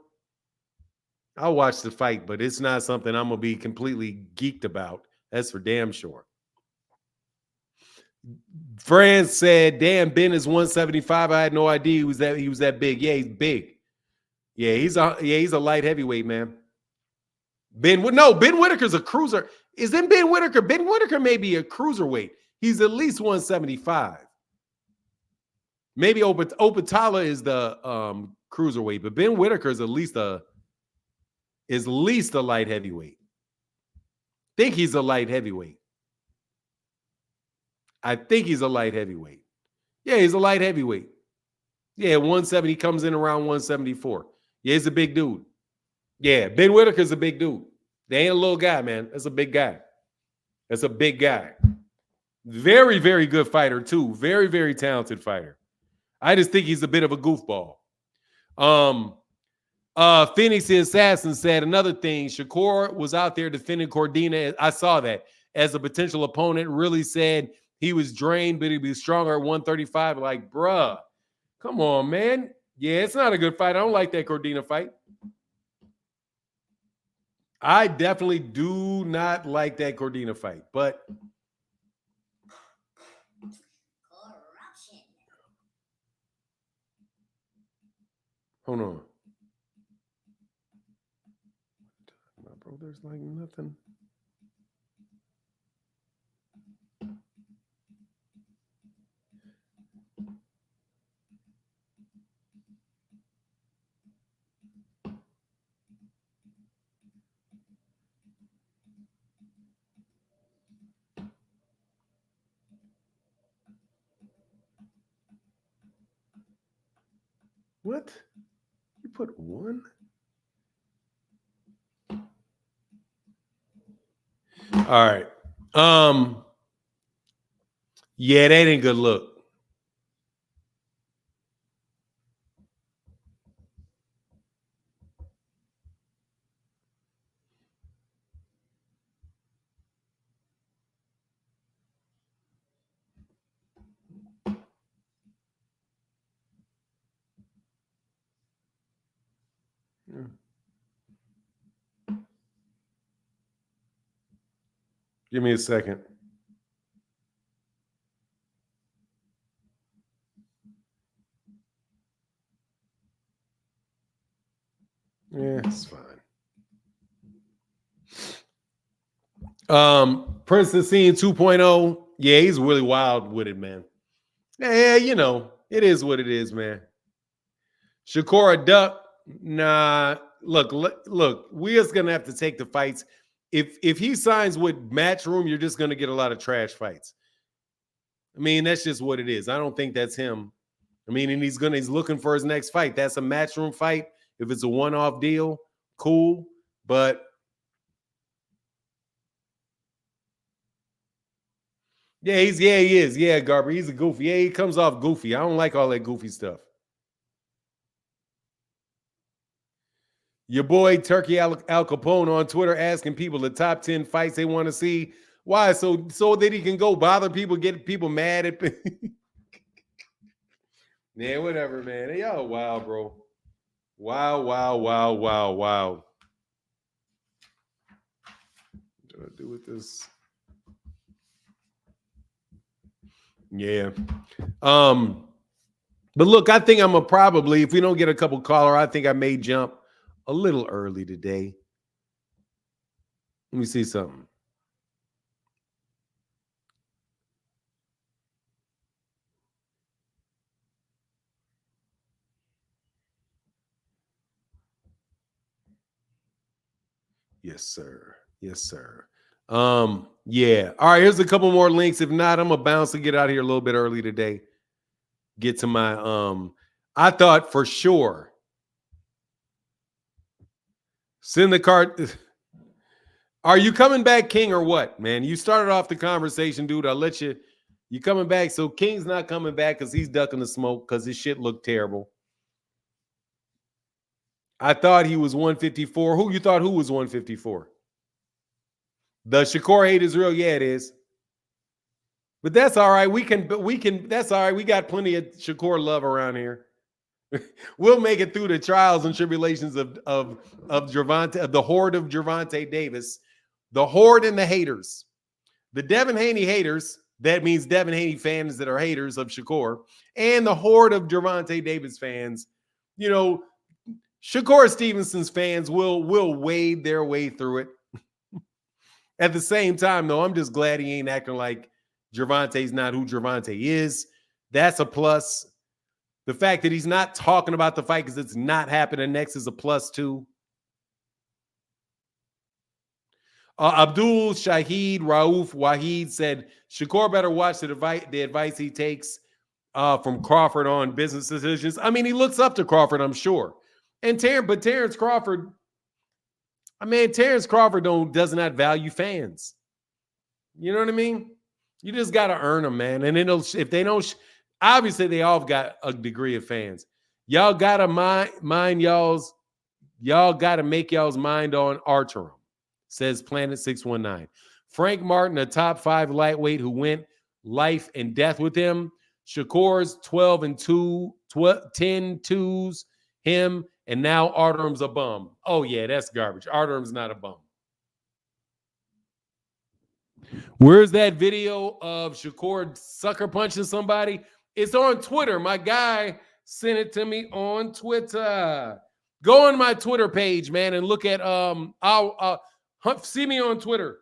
I'll watch the fight, but it's not something I'm gonna be completely geeked about. That's for damn sure. Fran said, "Damn, Ben is 175. I had no idea he was that big. Yeah, he's big. Yeah, he's a light heavyweight, man. Ben Whitaker's a cruiser. Isn't Ben Whitaker? Ben Whitaker may be a cruiserweight. He's at least 175. Maybe Opatala is the cruiserweight, but Ben Whitaker is at least a light heavyweight. Think he's a light heavyweight. I think he's a light heavyweight. Yeah, he's a light heavyweight. Yeah, 170 comes in around 174. Yeah, he's a big dude. Yeah, Ben Whitaker's a big dude. They ain't a little guy, man. That's a big guy. That's a big guy. Very, very good fighter, too. Very, very talented fighter. I just think he's a bit of a goofball. Phoenix the Assassin said another thing. Shakur was out there defending Cordina. I saw that as a potential opponent. Really said he was drained, but he'd be stronger at 135. Like, bruh, come on, man. Yeah, it's not a good fight. I don't like that Cordina fight. I definitely do not like that Cordina fight, but hold on. Bro, there's like nothing. What? You put one? All right. Yeah, that ain't good look. Yeah. Give me a second. Yeah, it's fine. Prince the Scene 2.0. Yeah, he's really wild with it, man. Yeah, you know, it is what it is, man. Shakur a duck. Nah, look, we're just gonna have to take the fights. If he signs with Matchroom, you're just gonna get a lot of trash fights. I mean, that's just what it is. I don't think that's him. I mean, and he's looking for his next fight. That's a Matchroom fight. If it's a one-off deal, cool. But yeah, he is. Yeah, Garber. He's a goofy. Yeah, he comes off goofy. I don't like all that goofy stuff. Your boy Turkey Al Capone on Twitter asking people the top 10 fights they want to see. Why? So that he can go bother people, get people mad at. Yeah, whatever, man. Y'all wild, bro. Wow. What do I do with this? Yeah. But look, I think I'm probably, if we don't get a couple caller, I think I may jump a little early today. Let me see something. Yes, sir. Yes, sir. Yeah. All right, here's a couple more links. If not, I'm gonna bounce and get out of here a little bit early today. Get to my I thought for sure Send the card. Are you coming back, King, or what, man? You started off the conversation, dude. I'll let you. You coming back? So King's not coming back because he's ducking the smoke because his shit looked terrible. I thought he was 154. Who you thought who was 154? The Shakur hate is real. Yeah, it is. But that's all right. We can. That's all right. We got plenty of Shakur love around here. We'll make it through the trials and tribulations of Gervonta, of the horde of Gervonta Davis, the horde and the haters, the Devin Haney haters. That means Devin Haney fans that are haters of Shakur, and the horde of Gervonta Davis fans. You know, Shakur Stevenson's fans will wade their way through it. At the same time, though, I'm just glad he ain't acting like Gervonta's not who Gervonta is. That's a plus. The fact that he's not talking about the fight because it's not happening next is a plus too. Abdul Shahid Rauf Wahid said Shakur better watch the advice he takes from Crawford on business decisions. I mean, he looks up to Crawford, I'm sure. And Terrence Crawford, Terrence Crawford does not value fans. You know what I mean? You just got to earn them, man. And if they don't, obviously they all got a degree of fans. Y'all got to y'all got to make y'all's mind on Archerum, says Planet 619. Frank Martin, a top 5 lightweight who went life and death with him. Shakur's 12-2, 10-2s, him, and now Arterum's a bum. Oh, yeah, that's garbage. Arterum's not a bum. Where's that video of Shakur sucker punching somebody? It's on Twitter. My guy sent it to me on Twitter. Go on my Twitter page, man, and look at see me on Twitter.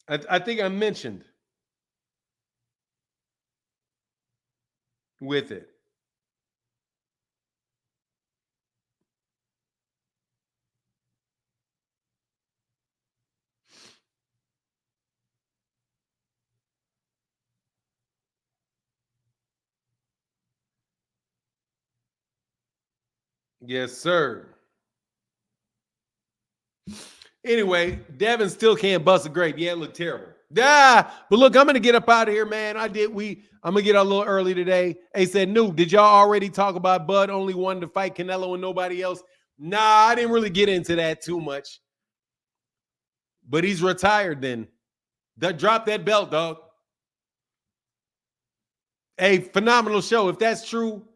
I think I mentioned with it. Yes, sir. Anyway, Devin still can't bust a grape. Yeah, it looked terrible. But look, I'm gonna get up out of here, man. I'm gonna get out a little early today. They said, Noob, did y'all already talk about Bud only wanted to fight Canelo and nobody else? Nah, I didn't really get into that too much. But he's retired then. Drop that belt, dog. Hey, phenomenal show. If that's true,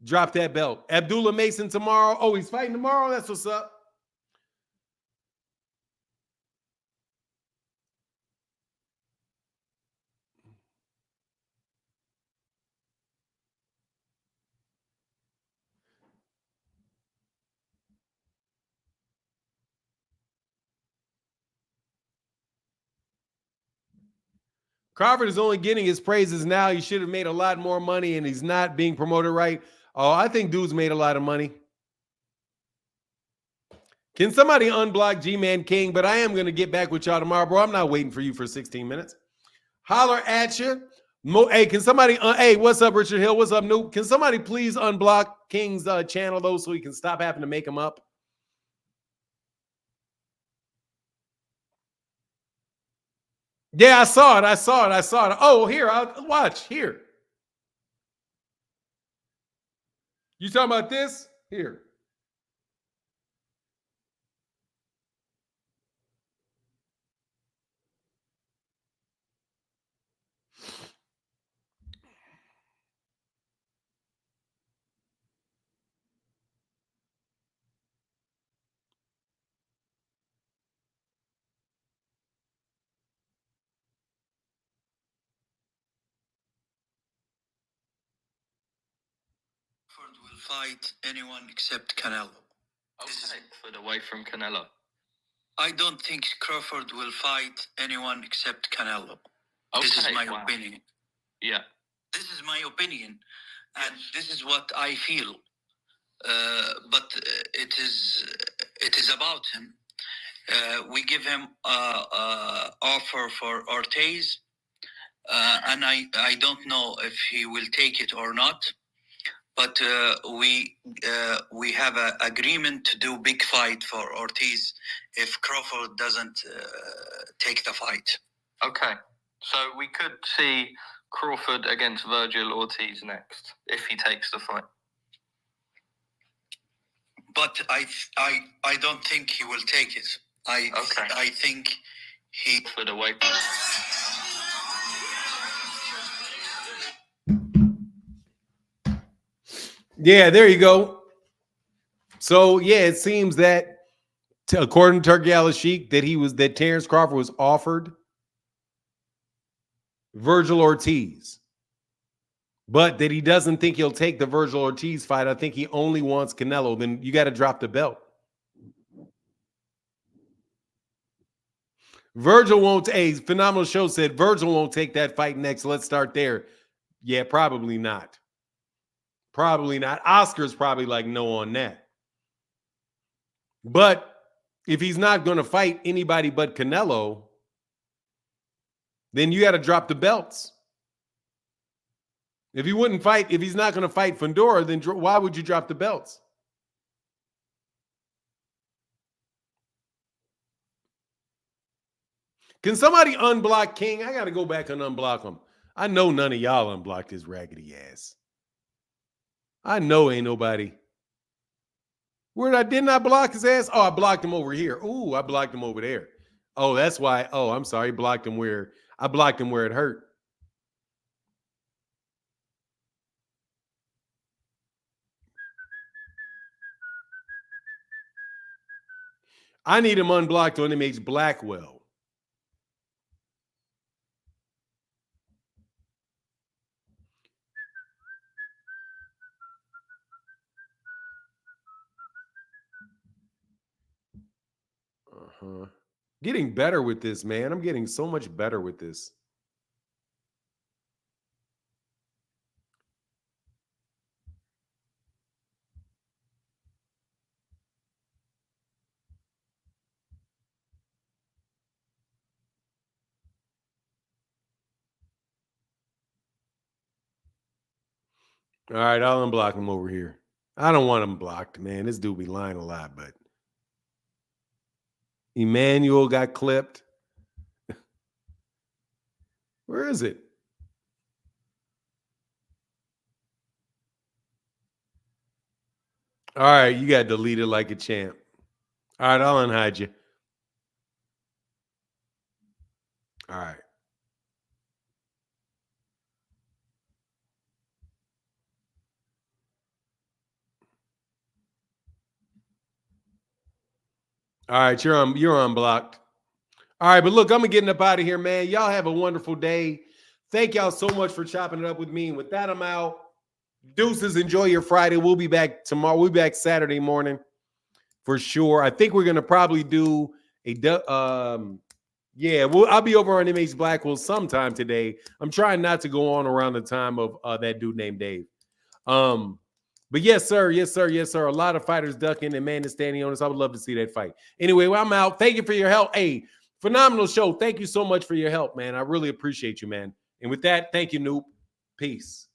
drop that belt. Abdullah Mason tomorrow. Oh, he's fighting tomorrow? That's what's up. Crawford is only getting his praises now. He should have made a lot more money, and he's not being promoted right. Oh, I think dude's made a lot of money. Can somebody unblock G-Man King? But I am going to get back with y'all tomorrow, bro. I'm not waiting for you for 16 minutes. Holler at you. Hey, can somebody, hey, what's up, Richard Hill? What's up, Noob? Can somebody please unblock King's channel, though, so he can stop having to make them up? Yeah, I saw it. Oh, here, I'll watch. Here. You talking about this? Here. Crawford will fight anyone except Canelo. Okay, but away from Canelo. I don't think Crawford will fight anyone except Canelo. Okay, this is my opinion. Yeah. This is my opinion, and this is what I feel. But it is about him. We give him offer for Ortiz, and I don't know if he will take it or not. But we have an agreement to do big fight for Ortiz if Crawford doesn't take the fight. Okay, so we could see Crawford against Virgil Ortiz next if he takes the fight. But I don't think he will take it. I think he for the weight. Yeah, there you go. So yeah, it seems that according to Turkey Al-Sheikh, that Terrence Crawford was offered Virgil Ortiz, but that he doesn't think he'll take the Virgil Ortiz fight. I think he only wants Canelo. Then you got to drop the belt. Virgil won't. A Phenomenal Show said Virgil won't take that fight next. Let's start there. Yeah, probably not. Probably not. Oscar's probably like no on that. But if he's not going to fight anybody but Canelo, then you got to drop the belts. If he wouldn't fight, if he's not going to fight Fundora, then why would you drop the belts? Can somebody unblock King? I got to go back and unblock him. I know none of y'all unblocked his raggedy ass. I know ain't nobody. Didn't I block his ass? Oh, I blocked him over here. Ooh, I blocked him over there. Oh, that's why. Oh, I'm sorry. Blocked him where I blocked him where it hurt. I need him unblocked on MH Blackwell. Getting better with this, man. I'm getting so much better with this. All right, I'll unblock him over here. I don't want him blocked, man. This dude be lying a lot, but Emmanuel got clipped. Where is it? All right, you got deleted like a champ. All right, I'll unhide you. All right. All right, you're unblocked. All right, but look, I'm getting up out of here, man. Y'all have a wonderful day. Thank y'all so much for chopping it up with me. And with that, I'm out. Deuces, enjoy your Friday. We'll be back tomorrow. We'll be back Saturday morning for sure. I think we're gonna probably do I'll be over on MH Blackwell sometime today. I'm trying not to go on around the time of that dude named Dave. But yes, sir. A lot of fighters ducking and man is standing on us. I would love to see that fight. Anyway, I'm out. Thank you for your help. Hey, Phenomenal Show. Thank you so much for your help, man. I really appreciate you, man. And with that, thank you, Noob. Peace.